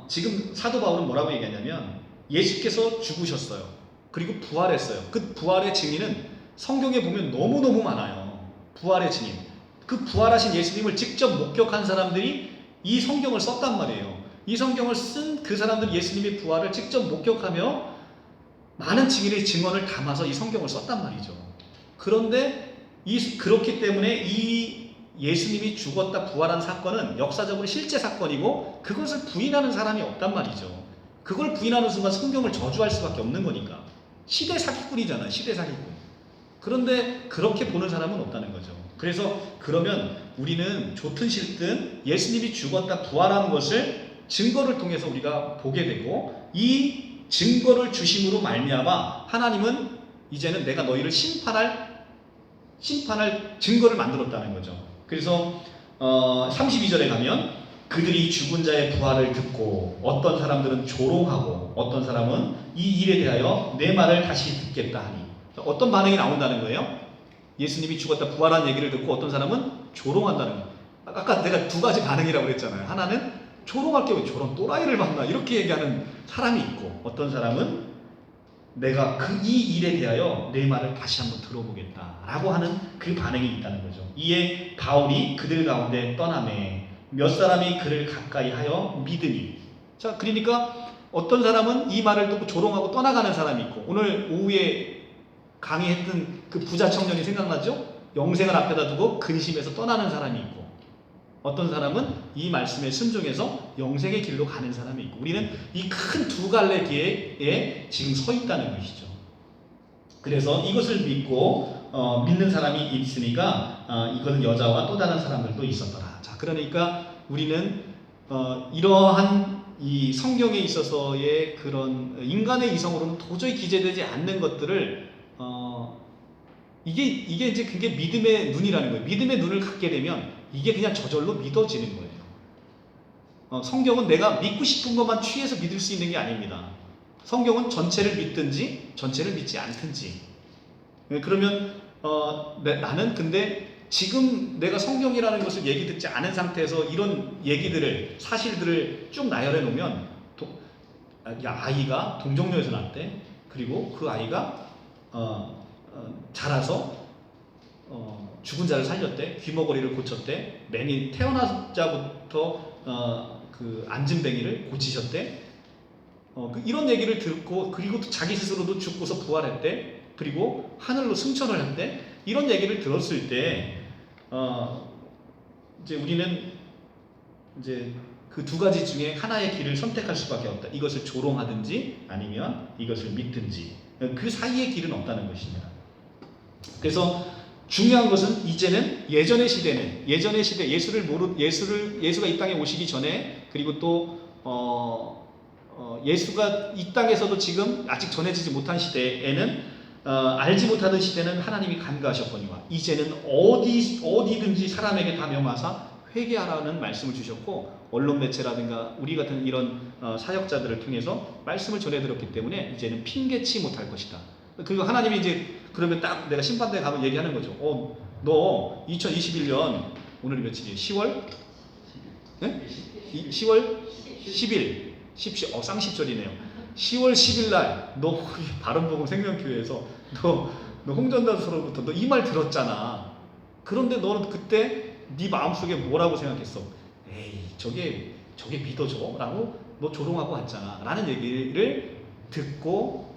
지금 사도 바울은 뭐라고 얘기하냐면 예수께서 죽으셨어요. 그리고 부활했어요. 그 부활의 증인은 성경에 보면 너무너무 많아요. 부활의 증인. 그 부활하신 예수님을 직접 목격한 사람들이 이 성경을 썼단 말이에요. 이 성경을 쓴 그 사람들이 예수님의 부활을 직접 목격하며 많은 증인의 증언을 담아서 이 성경을 썼단 말이죠. 그런데 그렇기 때문에 이 예수님이 죽었다 부활한 사건은 역사적으로 실제 사건이고 그것을 부인하는 사람이 없단 말이죠. 그걸 부인하는 순간 성경을 저주할 수밖에 없는 거니까. 시대 사기꾼이잖아요. 시대 사기꾼. 그런데 그렇게 보는 사람은 없다는 거죠. 그래서 그러면 우리는 좋든 싫든 예수님이 죽었다 부활한 것을 증거를 통해서 우리가 보게 되고 이 증거를 주심으로 말미암아 하나님은 이제는 내가 너희를 심판할 증거를 만들었다는 거죠. 그래서 32절에 가면 그들이 죽은 자의 부활을 듣고 어떤 사람들은 조롱하고 어떤 사람은 이 일에 대하여 내 말을 다시 듣겠다 하니 어떤 반응이 나온다는 거예요? 예수님이 죽었다 부활한 얘기를 듣고 어떤 사람은 조롱한다는 거예요. 아까 내가 두 가지 반응이라고 그랬잖아요. 하나는 조롱할 게 왜 저런 또라이를 봤나 이렇게 얘기하는 사람이 있고 어떤 사람은 내가 이 일에 대하여 내 말을 다시 한번 들어보겠다라고 하는 그 반응이 있다는 거죠. 이에 바울이 그들 가운데 떠나매 몇 사람이 그를 가까이 하여 믿으니. 자, 그러니까 어떤 사람은 이 말을 듣고 조롱하고 떠나가는 사람이 있고 오늘 오후에 강의했던 그 부자 청년이 생각나죠? 영생을 앞에다 두고 근심해서 떠나는 사람이 있고 어떤 사람은 이 말씀에 순종해서 영생의 길로 가는 사람이 있고 우리는 이 큰 두 갈래 뒤에 지금 서 있다는 것이죠. 그래서 이것을 믿고 믿는 사람이 있으니까 이것은 여자와 또 다른 사람들도 있었더라. 자, 그러니까 우리는 이러한 이 성경에 있어서의 그런 인간의 이성으로는 도저히 기재되지 않는 것들을 이게 이제 그게 믿음의 눈이라는 거예요. 믿음의 눈을 갖게 되면 이게 그냥 저절로 믿어지는 거예요. 성경은 내가 믿고 싶은 것만 취해서 믿을 수 있는 게 아닙니다. 성경은 전체를 믿든지 전체를 믿지 않든지. 그러면 나는 근데 지금 내가 성경이라는 것을 얘기 듣지 않은 상태에서 이런 얘기들을 사실들을 쭉 나열해 놓으면 아이가 동정녀에서 났대. 그리고 그 아이가 자라서 죽은 자를 살렸대. 귀머거리를 고쳤대. 맹인 태어나자부터 그 앉은뱅이를 고치셨대. 이런 얘기를 듣고 그리고 또 자기 스스로도 죽고서 부활했대. 그리고 하늘로 승천을 했대. 이런 얘기를 들었을 때 이제 우리는 이제 그 두 가지 중에 하나의 길을 선택할 수밖에 없다. 이것을 조롱하든지 아니면 이것을 믿든지 그 사이의 길은 없다는 것입니다. 그래서 중요한 것은 이제는 예전의 시대 예수가 이 땅에 오시기 전에 그리고 또 예수가 이 땅에서도 지금 아직 전해지지 못한 시대에는 알지 못하던 시대는 하나님이 간과하셨거니와 이제는 어디든지 사람에게 다 명하사 회개하라는 말씀을 주셨고 언론 매체라든가 우리 같은 이런 사역자들을 통해서 말씀을 전해드렸기 때문에 이제는 핑계치 못할 것이다. 그리고 하나님이 이제 그러면 딱 내가 심판대에 가면 얘기하는 거죠. 너 2021년 오늘이 며칠이에요? 10월? 네? 10월 10일 쌍십절이네요. 10월 10일 날 너 바른복음 생명교회에서 너 홍전다서로부터 너 이 말 들었잖아. 그런데 너는 그때 네 마음속에 뭐라고 생각했어? 에이 저게 믿어줘? 라고 너 조롱하고 왔잖아 라는 얘기를 듣고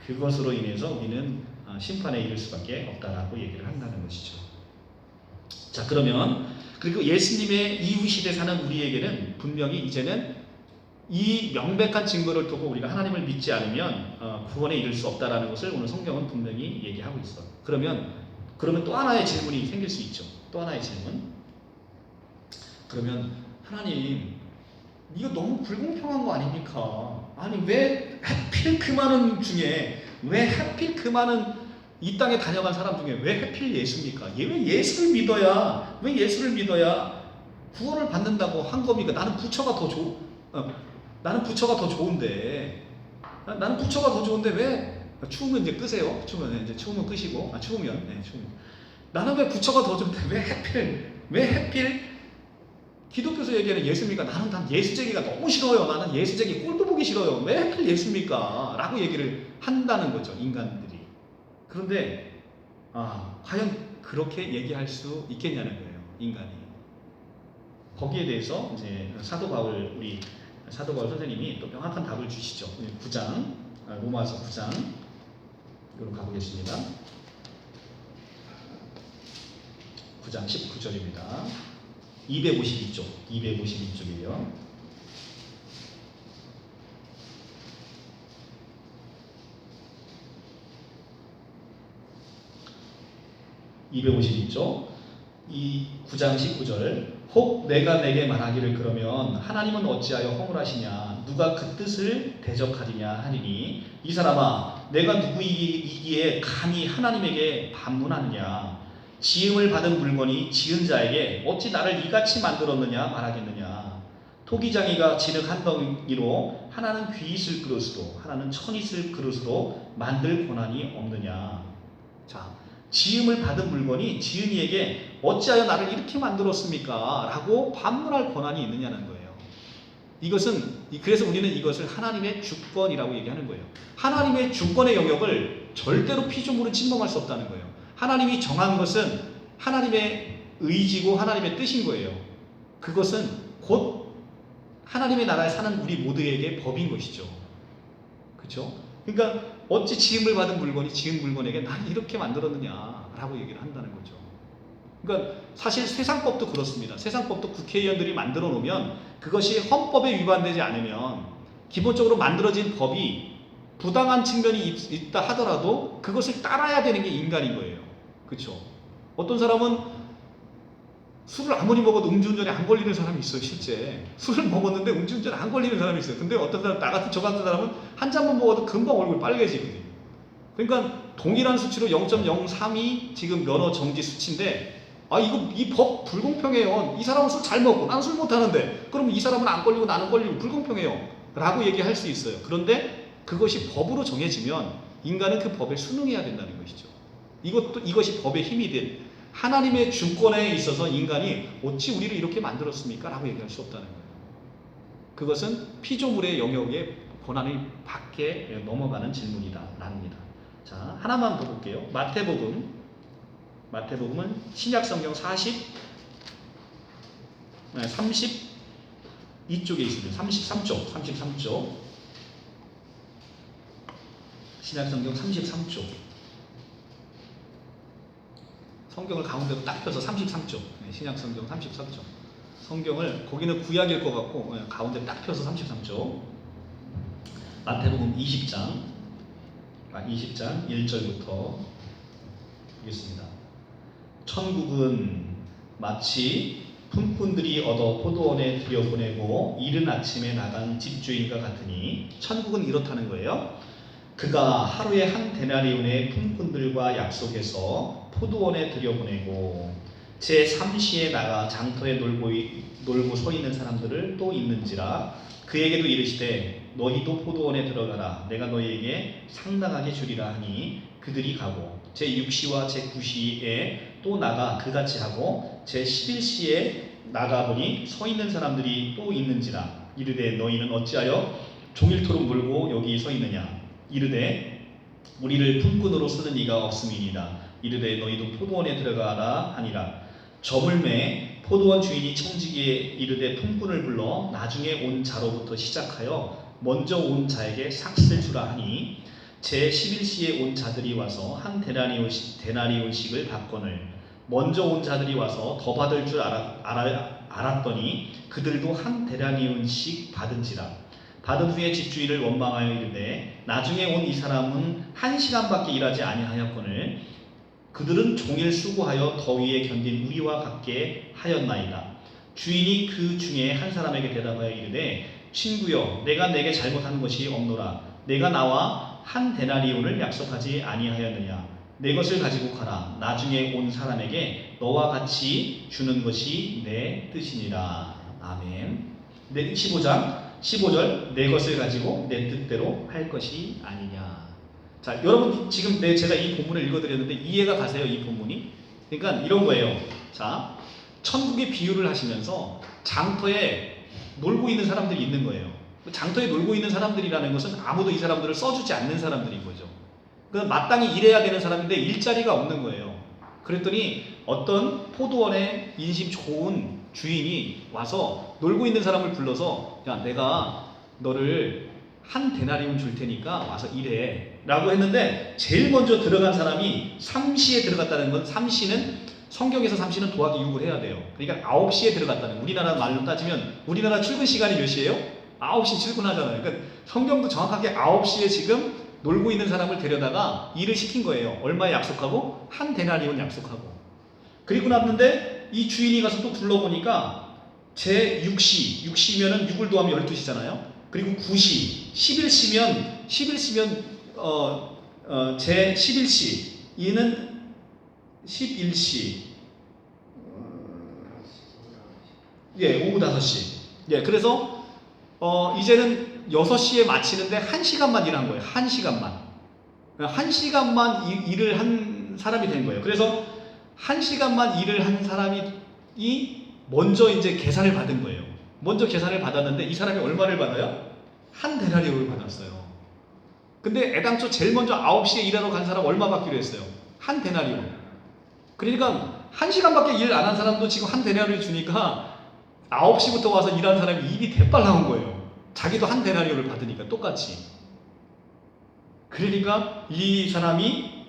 그것으로 인해서 우리는 심판에 이를 수밖에 없다라고 얘기를 한다는 것이죠. 자, 그러면 그리고 예수님의 이후 시대 사는 우리에게는 분명히 이제는 이 명백한 증거를 두고 우리가 하나님을 믿지 않으면 구원에 이를 수 없다라는 것을 오늘 성경은 분명히 얘기하고 있어요. 그러면 또 하나의 질문이 생길 수 있죠. 또 하나의 질문. 그러면 하나님 이거 너무 불공평한 거 아닙니까? 아니 왜 하필 그 많은 중에 왜 하필 그 많은 이 땅에 다녀간 사람 중에 왜 하필 예수입니까? 왜 예수를 믿어야 구원을 받는다고 한 겁니까? 나는 부처가 더 좋은데 왜 추우면 이제 끄세요. 추우면 끄시고 추우면 나는 왜 부처가 더 좋은데 왜 하필 기독교에서 얘기하는 예수입니까? 난 예수쟁이가 너무 싫어요. 나는 예수쟁이 꼴도 보기 싫어요. 왜 하필 예수입니까? 라고 얘기를 한다는 거죠, 인간들이. 그런데 과연 그렇게 얘기할 수 있겠냐는 거예요, 인간이. 거기에 대해서 이제 사도 바울 선생님이 또 명확한 답을 주시죠. 9장 로마서 9장으로 가보겠습니다. 9장 19절입니다. 252쪽, 252쪽이에요. 252쪽, 이 9장 19절. 혹 내가 내게 말하기를 그러면 하나님은 어찌하여 허물하시냐 누가 그 뜻을 대적하리냐 하리니 이 사람아 내가 누구이기에 감히 하나님에게 반문하느냐 지음을 받은 물건이 지은 자에게 어찌 나를 이같이 만들었느냐 말하겠느냐 토기장이가 진흙 한 덩이로 하나는 귀 있을 그릇으로 하나는 천 있을 그릇으로 만들 권한이 없느냐. 자, 지음을 받은 물건이 지은이에게 어찌하여 나를 이렇게 만들었습니까? 라고 반문할 권한이 있느냐는 거예요. 그래서 우리는 이것을 하나님의 주권이라고 얘기하는 거예요. 하나님의 주권의 영역을 절대로 피조물은 침범할 수 없다는 거예요. 하나님이 정한 것은 하나님의 의지고 하나님의 뜻인 거예요. 그것은 곧 하나님의 나라에 사는 우리 모두에게 법인 것이죠. 그렇죠? 그러니까 어찌 지음을 받은 물건이 지은 물건에게 난 이렇게 만들었느냐라고 얘기를 한다는 거죠. 그러니까 사실 세상법도 그렇습니다. 세상법도 국회의원들이 만들어 놓으면 그것이 헌법에 위반되지 않으면 기본적으로 만들어진 법이 부당한 측면이 있다 하더라도 그것을 따라야 되는 게 인간인 거예요. 그렇죠? 어떤 사람은 술을 아무리 먹어도 음주운전에 안 걸리는 사람이 있어요. 실제 술을 먹었는데 음주운전에 안 걸리는 사람이 있어요. 근데 어떤 사람, 저 같은 사람은 한 잔만 먹어도 금방 얼굴 빨개지거든요. 그러니까 동일한 수치로 0.03이 지금 면허 정지 수치인데 이 법 불공평해요. 이 사람은 술 잘 먹고 나는 술 못하는데 그럼 이 사람은 안 걸리고 나는 걸리고 불공평해요 라고 얘기할 수 있어요. 그런데 그것이 법으로 정해지면 인간은 그 법에 순응해야 된다는 것이죠. 이것이 법의 힘이 된 하나님의 주권에 있어서 인간이 어찌 우리를 이렇게 만들었습니까? 라고 얘기할 수 없다는 거예요. 그것은 피조물의 영역의 권한을 밖에 넘어가는 질문이다 랍니다. 자, 하나만 더 볼게요. 마태복음은 신약성경 32쪽에 있습니다. 33쪽. 신약성경 33쪽. 성경을 가운데로 딱 펴서 33쪽. 신약성경 33쪽. 성경을 거기는 구약일 것 같고 가운데 딱 펴서 33쪽. 마태복음 20장 1절부터 보겠습니다. 천국은 마치 품꾼들이 얻어 포도원에 들여보내고 이른 아침에 나간 집주인과 같으니 천국은 이렇다는 거예요. 그가 하루에 한 데나리온의 품꾼들과 약속해서 포도원에 들여보내고 제3시에 나가 장터에 놀고 서 있는 사람들을 또 있는지라 그에게도 이르시되 너희도 포도원에 들어가라 내가 너희에게 상당하게 주리라 하니 그들이 가고 제6시와 제9시에 또 나가 그같이 하고 제11시에 나가보니 서 있는 사람들이 또 있는지라 이르되 너희는 어찌하여 종일토록 물고 여기 서 있느냐 이르되 우리를 품꾼으로 쓰는 이가 없음이니라 이르되 너희도 포도원에 들어가라 하니라 저물매 포도원 주인이 청지기에 이르되 품꾼을 불러 나중에 온 자로부터 시작하여 먼저 온 자에게 삭슬 주라 하니 제11시에 온 자들이 와서 한 데나리온씩을 받거늘 먼저 온 자들이 와서 더 받을 줄 알았더니 그들도 한 데나리온씩 받은지라 받은 후에 집주인을 원망하여 이르되 나중에 온 이 사람은 1시간밖에 일하지 아니하였거늘 그들은 종일 수고하여 더위에 견딘 우리와 같게 하였나이다. 주인이 그 중에 한 사람에게 대답하여 이르되 친구여 내가 내게 잘못한 것이 없노라 내가 나와 한 데나리온을 약속하지 아니하였느냐 내 것을 가지고 가라 나중에 온 사람에게 너와 같이 주는 것이 내 뜻이니라. 아멘. 15절 내 것을 가지고 내 뜻대로 할 것이 아니냐. 자, 여러분 지금 제가 이 본문을 읽어드렸는데 이해가 가세요? 이 본문이? 그러니까 이런 거예요. 자, 천국의 비유를 하시면서 장터에 놀고 있는 사람들이 있는 거예요. 장터에 놀고 있는 사람들이라는 것은 아무도 이 사람들을 써주지 않는 사람들인 거죠. 그러니까 마땅히 일해야 되는 사람인데 일자리가 없는 거예요. 그랬더니 어떤 포도원에 인심 좋은 주인이 와서 놀고 있는 사람을 불러서 야 내가 너를 한 데나리온 줄 테니까 와서 일해 라고 했는데 제일 먼저 들어간 사람이 3시에 들어갔다는 건 3시는 성경에서 3시는 도하기 6을 해야 돼요. 그러니까 9시에 들어갔다는, 우리나라 말로 따지면 우리나라 출근 시간이 몇 시예요? 9시 출근하잖아요. 그러니까 성경도 정확하게 9시에 지금 놀고 있는 사람을 데려다가 일을 시킨 거예요. 얼마에 약속하고? 한 데나리온 약속하고. 그리고 났는데 이 주인이 가서 또 둘러보니까 제 6시, 6시면은 6을 더하면 12시잖아요. 그리고 9시, 11시면 제 11시, 이는 11시, 예, 오후 5시. 예, 그래서 이제는 6시에 마치는데 1시간만 일한 거예요. 1시간만. 1시간만 일을 한 사람이 된 거예요. 그래서 1시간만 일을 한 사람이 먼저 이제 계산을 받은 거예요. 먼저 계산을 받았는데 이 사람이 얼마를 받아요? 한 데나리온을 받았어요. 근데 애당초 제일 먼저 9시에 일하러 간 사람 얼마 받기로 했어요? 한 데나리온. 그러니까 1시간밖에 일 안 한 사람도 지금 한 데나리온 주니까 9시부터 와서 일한 사람이 입이 대빨 나온 거예요. 자기도 한 데나리온을 받으니까 똑같이. 그러니까 이 사람이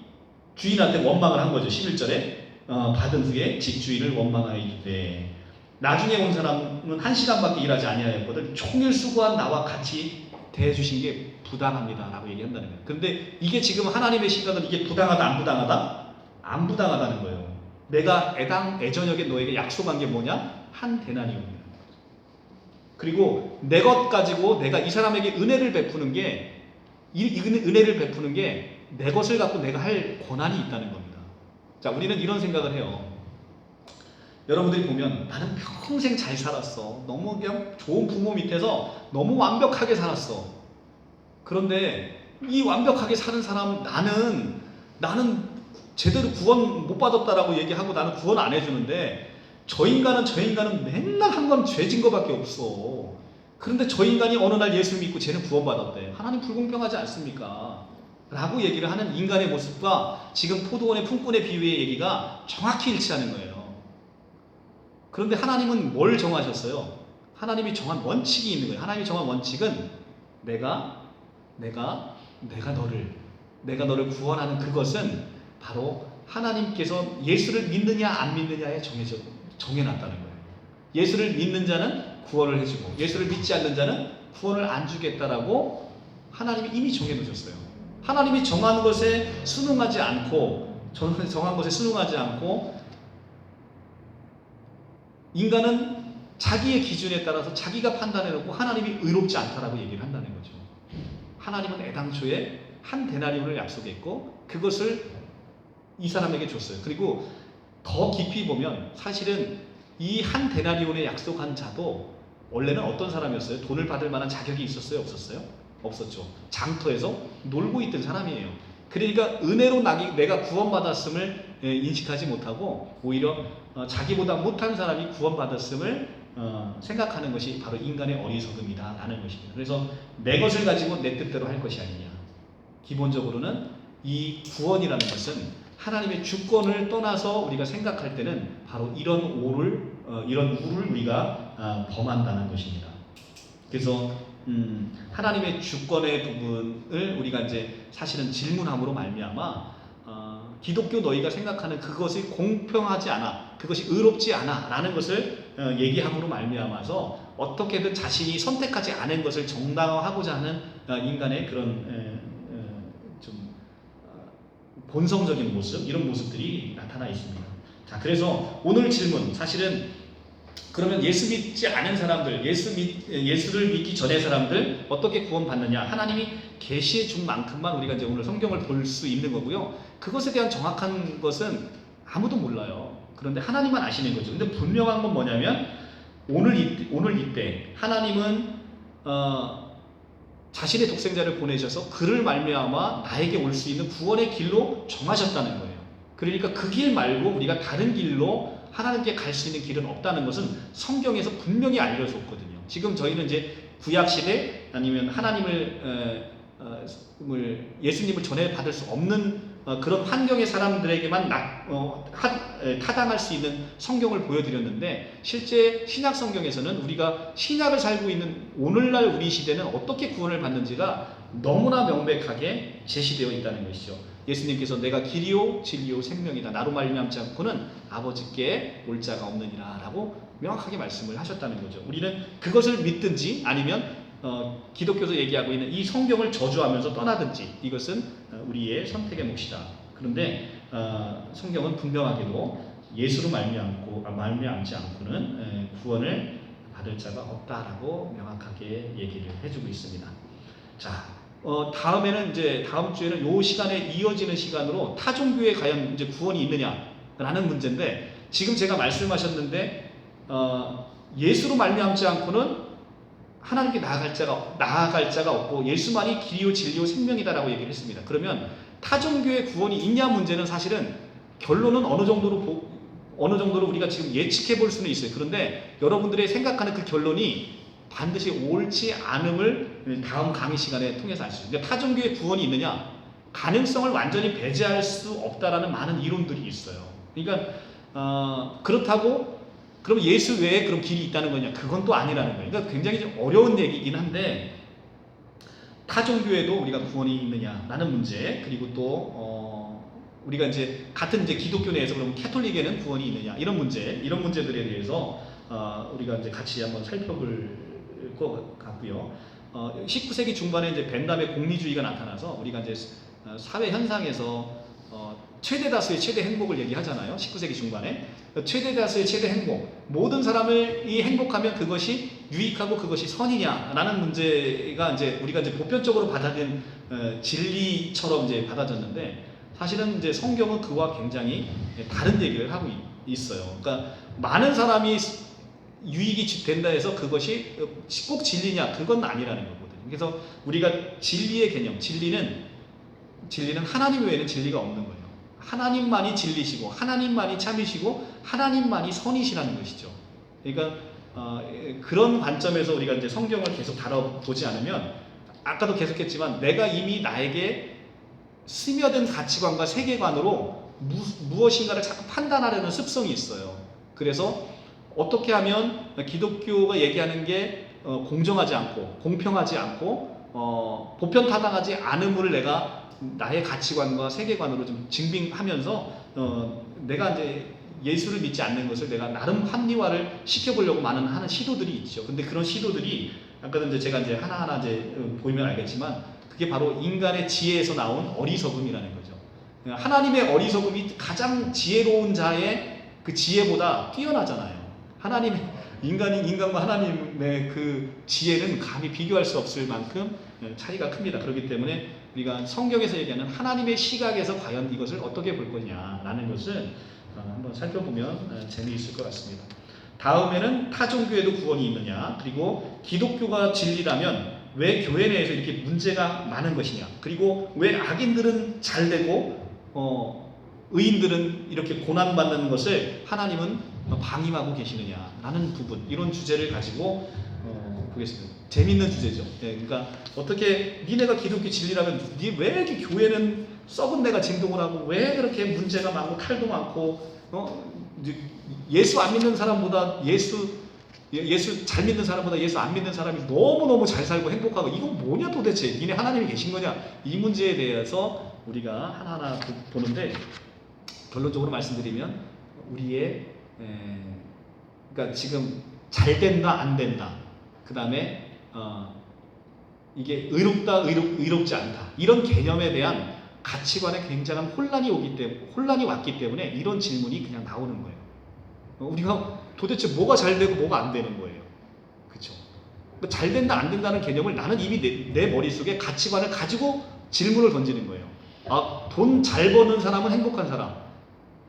주인한테 원망을 한 거죠. 11절에 받은 후에 집주인을 원망하여 이르되 나중에 온 사람은 1시간밖에 일하지 아니하였거든 총일 수고한 나와 같이 대해주신 게 부당합니다 라고 얘기한다는 거예요. 그런데 이게 지금 하나님의 시각은 이게 부당하다 안 부당하다? 안 부당하다는 거예요. 내가 애저녁에 너에게 약속한 게 뭐냐? 한 데나리온입니다. 그리고 내 것 가지고 내가 이 사람에게 은혜를 베푸는 게 은혜를 베푸는 게 내 것을 갖고 내가 할 권한이 있다는 겁니다. 자, 우리는 이런 생각을 해요. 여러분들이 보면 나는 평생 잘 살았어. 너무 그냥 좋은 부모 밑에서 너무 완벽하게 살았어. 그런데 이 완벽하게 사는 사람 나는 제대로 구원 못 받았다라고 얘기하고 나는 구원 안 해주는데 저 인간은 맨날 한 건 죄진 거밖에 없어. 그런데 저 인간이 어느 날 예수를 믿고 쟤는 구원받았대. 하나님 불공평하지 않습니까? 라고 얘기를 하는 인간의 모습과 지금 포도원의 품꾼의 비유의 얘기가 정확히 일치하는 거예요. 그런데 하나님은 뭘 정하셨어요? 하나님이 정한 원칙이 있는 거예요. 하나님이 정한 원칙은 내가 너를 구원하는 그것은 바로 하나님께서 예수를 믿느냐 안 믿느냐에 정해놨다는 거예요. 예수를 믿는 자는 구원을 해주고 예수를 믿지 않는 자는 구원을 안 주겠다라고 하나님이 이미 정해놓으셨어요. 하나님이 정한 것에 순응하지 않고 인간은 자기의 기준에 따라서 자기가 판단해놓고 하나님이 의롭지 않다라고 얘기를 한다는 거죠. 하나님은 애당초에 한 데나리온을 약속했고 그것을 이 사람에게 줬어요. 그리고 더 깊이 보면 사실은 이 한 데나리온에 약속한 자도 원래는 어떤 사람이었어요? 돈을 받을 만한 자격이 있었어요? 없었어요? 없었죠. 장터에서 놀고 있던 사람이에요. 그러니까 은혜로 내가 구원받았음을 인식하지 못하고 오히려 자기보다 못한 사람이 구원받았음을 생각하는 것이 바로 인간의 어리석음이다 라는 것입니다. 그래서 내 것을 가지고 내 뜻대로 할 것이 아니냐. 기본적으로는 이 구원이라는 것은 하나님의 주권을 떠나서 우리가 생각할 때는 바로 이런 우를 우리가 범한다는 것입니다. 그래서 하나님의 주권의 부분을 우리가 이제 사실은 질문함으로 말미암아 기독교 너희가 생각하는 그것이 공평하지 않아, 그것이 의롭지 않아 라는 것을 얘기함으로 말미암아서 어떻게든 자신이 선택하지 않은 것을 정당화하고자 하는 인간의 그런 좀 본성적인 모습, 이런 모습들이 나타나 있습니다. 자, 그래서 오늘 질문, 사실은 그러면 예수 믿지 않은 사람들, 예수를 믿기 전의 사람들 어떻게 구원받느냐? 하나님이 계시해 준 만큼만 우리가 이제 오늘 성경을 볼 수 있는 거고요. 그것에 대한 정확한 것은 아무도 몰라요. 그런데 하나님만 아시는 거죠. 근데 분명한 건 뭐냐면 오늘 이때 하나님은 자신의 독생자를 보내셔서 그를 말미암아 나에게 올 수 있는 구원의 길로 정하셨다는 거예요. 그러니까 그 길 말고 우리가 다른 길로 하나님께 갈 수 있는 길은 없다는 것은 성경에서 분명히 알려줬거든요. 지금 저희는 이제 구약시대 아니면 예수님을 전해받을 수 없는 그런 환경의 사람들에게만 타당할 수 있는 성경을 보여드렸는데 실제 신약 성경에서는 우리가 신약을 살고 있는 오늘날 우리 시대는 어떻게 구원을 받는지가 너무나 명백하게 제시되어 있다는 것이죠. 예수님께서 내가 길이요 진리요 생명이다. 나로 말미암지 않고는 아버지께 올 자가 없느니라 라고 명확하게 말씀을 하셨다는 거죠. 우리는 그것을 믿든지 아니면 기독교에서 얘기하고 있는 이 성경을 저주하면서 떠나든지 이것은 우리의 선택의 몫이다. 그런데 성경은 분명하게도 예수로 말미암지 않고는 구원을 받을 자가 없다라고 명확하게 얘기를 해주고 있습니다. 자, 다음에는 이제 다음 주에는 요 시간에 이어지는 시간으로 타종교에 과연 이제 구원이 있느냐라는 문제인데 지금 제가 말씀하셨는데 예수로 말미암지 않고는 하나님께 나아갈 자가 없고 예수만이 길이요 진리요 생명이다라고 얘기를 했습니다. 그러면 타종교의 구원이 있냐 문제는 사실은 결론은 어느 정도로 우리가 지금 예측해 볼 수는 있어요. 그런데 여러분들의 생각하는 그 결론이 반드시 옳지 않음을 다음 강의 시간에 통해서 알 수 있어요. 그러니까 타종교의 구원이 있느냐? 가능성을 완전히 배제할 수 없다라는 많은 이론들이 있어요. 그러니까 그렇다고 그럼 예수 외에 그럼 길이 있다는 거냐? 그건 또 아니라는 거예요. 그러니까 굉장히 좀 어려운 얘기긴 한데 타종교에도 우리가 구원이 있느냐라는 문제 그리고 또 우리가 이제 같은 이제 기독교 내에서 그럼 캐톨릭에는 구원이 있느냐 이런 문제들에 대해서 우리가 이제 같이 한번 살펴볼 것 같고요. 19세기 중반에 이제 벤담의 공리주의가 나타나서 우리가 이제 사회 현상에서 최대 다수의 최대 행복을 얘기하잖아요. 19세기 중반에 최대 다수의 최대 행복, 모든 사람이 행복하면 그것이 유익하고 그것이 선이냐라는 문제가 이제 우리가 이제 보편적으로 받아들인 진리처럼 이제 받아졌는데 사실은 이제 성경은 그와 굉장히 다른 얘기를 하고 있어요. 그러니까 많은 사람이 유익이 된다 해서 그것이 꼭 진리냐 그건 아니라는 거거든요. 그래서 우리가 진리의 개념, 진리는 하나님 외에는 진리가 없는 거예요. 하나님만이 진리시고 하나님만이 참이시고 하나님만이 선이시라는 것이죠. 그러니까 그런 관점에서 우리가 이제 성경을 계속 다뤄보지 않으면 아까도 계속했지만 내가 이미 나에게 스며든 가치관과 세계관으로 무엇인가를 자꾸 판단하려는 습성이 있어요. 그래서 어떻게 하면 기독교가 얘기하는 게 공정하지 않고 공평하지 않고 보편타당하지 않음을 내가 나의 가치관과 세계관으로 좀 증빙하면서 내가 이제 예수를 믿지 않는 것을 내가 나름 합리화를 시켜보려고 하는 시도들이 있죠. 근데 그런 시도들이 아까도 이제 제가 이제 하나하나 이제 보이면 알겠지만 그게 바로 인간의 지혜에서 나온 어리석음이라는 거죠. 하나님의 어리석음이 가장 지혜로운 자의 그 지혜보다 뛰어나잖아요. 인간과 하나님의 그 지혜는 감히 비교할 수 없을 만큼 차이가 큽니다. 그렇기 때문에 우리가 성경에서 얘기하는 하나님의 시각에서 과연 이것을 어떻게 볼 거냐라는 것을 한번 살펴보면 재미있을 것 같습니다. 다음에는 타종교에도 구원이 있느냐, 그리고 기독교가 진리라면 왜 교회 내에서 이렇게 문제가 많은 것이냐, 그리고 왜 악인들은 잘 되고 의인들은 이렇게 고난받는 것을 하나님은 방임하고 계시느냐라는 부분, 이런 주제를 가지고 보겠습니다. 재밌는 주제죠. 그러니까 어떻게 니네가 기독교 진리라면 왜 이렇게 교회는 썩은 데가 진동을 하고 왜 그렇게 문제가 많고 탈도 많고 예수 안 믿는 사람보다 예수 잘 믿는 사람보다 예수 안 믿는 사람이 너무너무 잘 살고 행복하고 이건 뭐냐 도대체, 니네 하나님이 계신 거냐, 이 문제에 대해서 우리가 하나하나 보는데 결론적으로 말씀드리면 우리의 그러니까 지금 잘 된다 안 된다, 그 다음에 이게 의롭다 의롭지 않다, 이런 개념에 대한 가치관에 굉장한 혼란이 왔기 때문에 이런 질문이 그냥 나오는 거예요. 우리가 도대체 뭐가 잘 되고 뭐가 안 되는 거예요. 그렇죠? 잘 된다 안 된다는 개념을 나는 이미 내 머릿속에 가치관을 가지고 질문을 던지는 거예요. 돈 잘 버는 사람은 행복한 사람,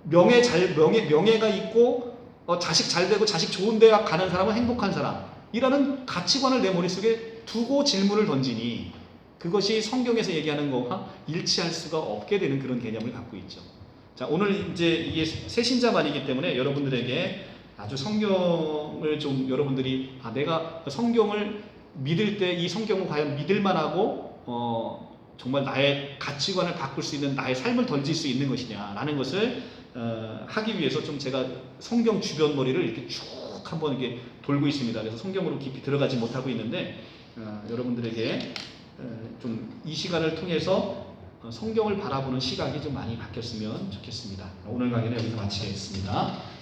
명예가 있고 자식 잘 되고 자식 좋은 대학 가는 사람은 행복한 사람이라는 가치관을 내 머릿속에 두고 질문을 던지니 그것이 성경에서 얘기하는 것과 일치할 수가 없게 되는 그런 개념을 갖고 있죠. 자, 오늘 이제 이게 새신자반이기 때문에 여러분들에게 아주 성경을 좀 여러분들이 내가 성경을 믿을 때 이 성경은 과연 믿을만하고 정말 나의 가치관을 바꿀 수 있는, 나의 삶을 던질 수 있는 것이냐라는 것을 하기 위해서 좀 제가 성경 주변 머리를 이렇게 쭉 한번 이렇게 돌고 있습니다. 그래서 성경으로 깊이 들어가지 못하고 있는데 여러분들에게 좀 이 시간을 통해서 성경을 바라보는 시각이 좀 많이 바뀌었으면 좋겠습니다. 오늘 강의는 여기서 마치겠습니다.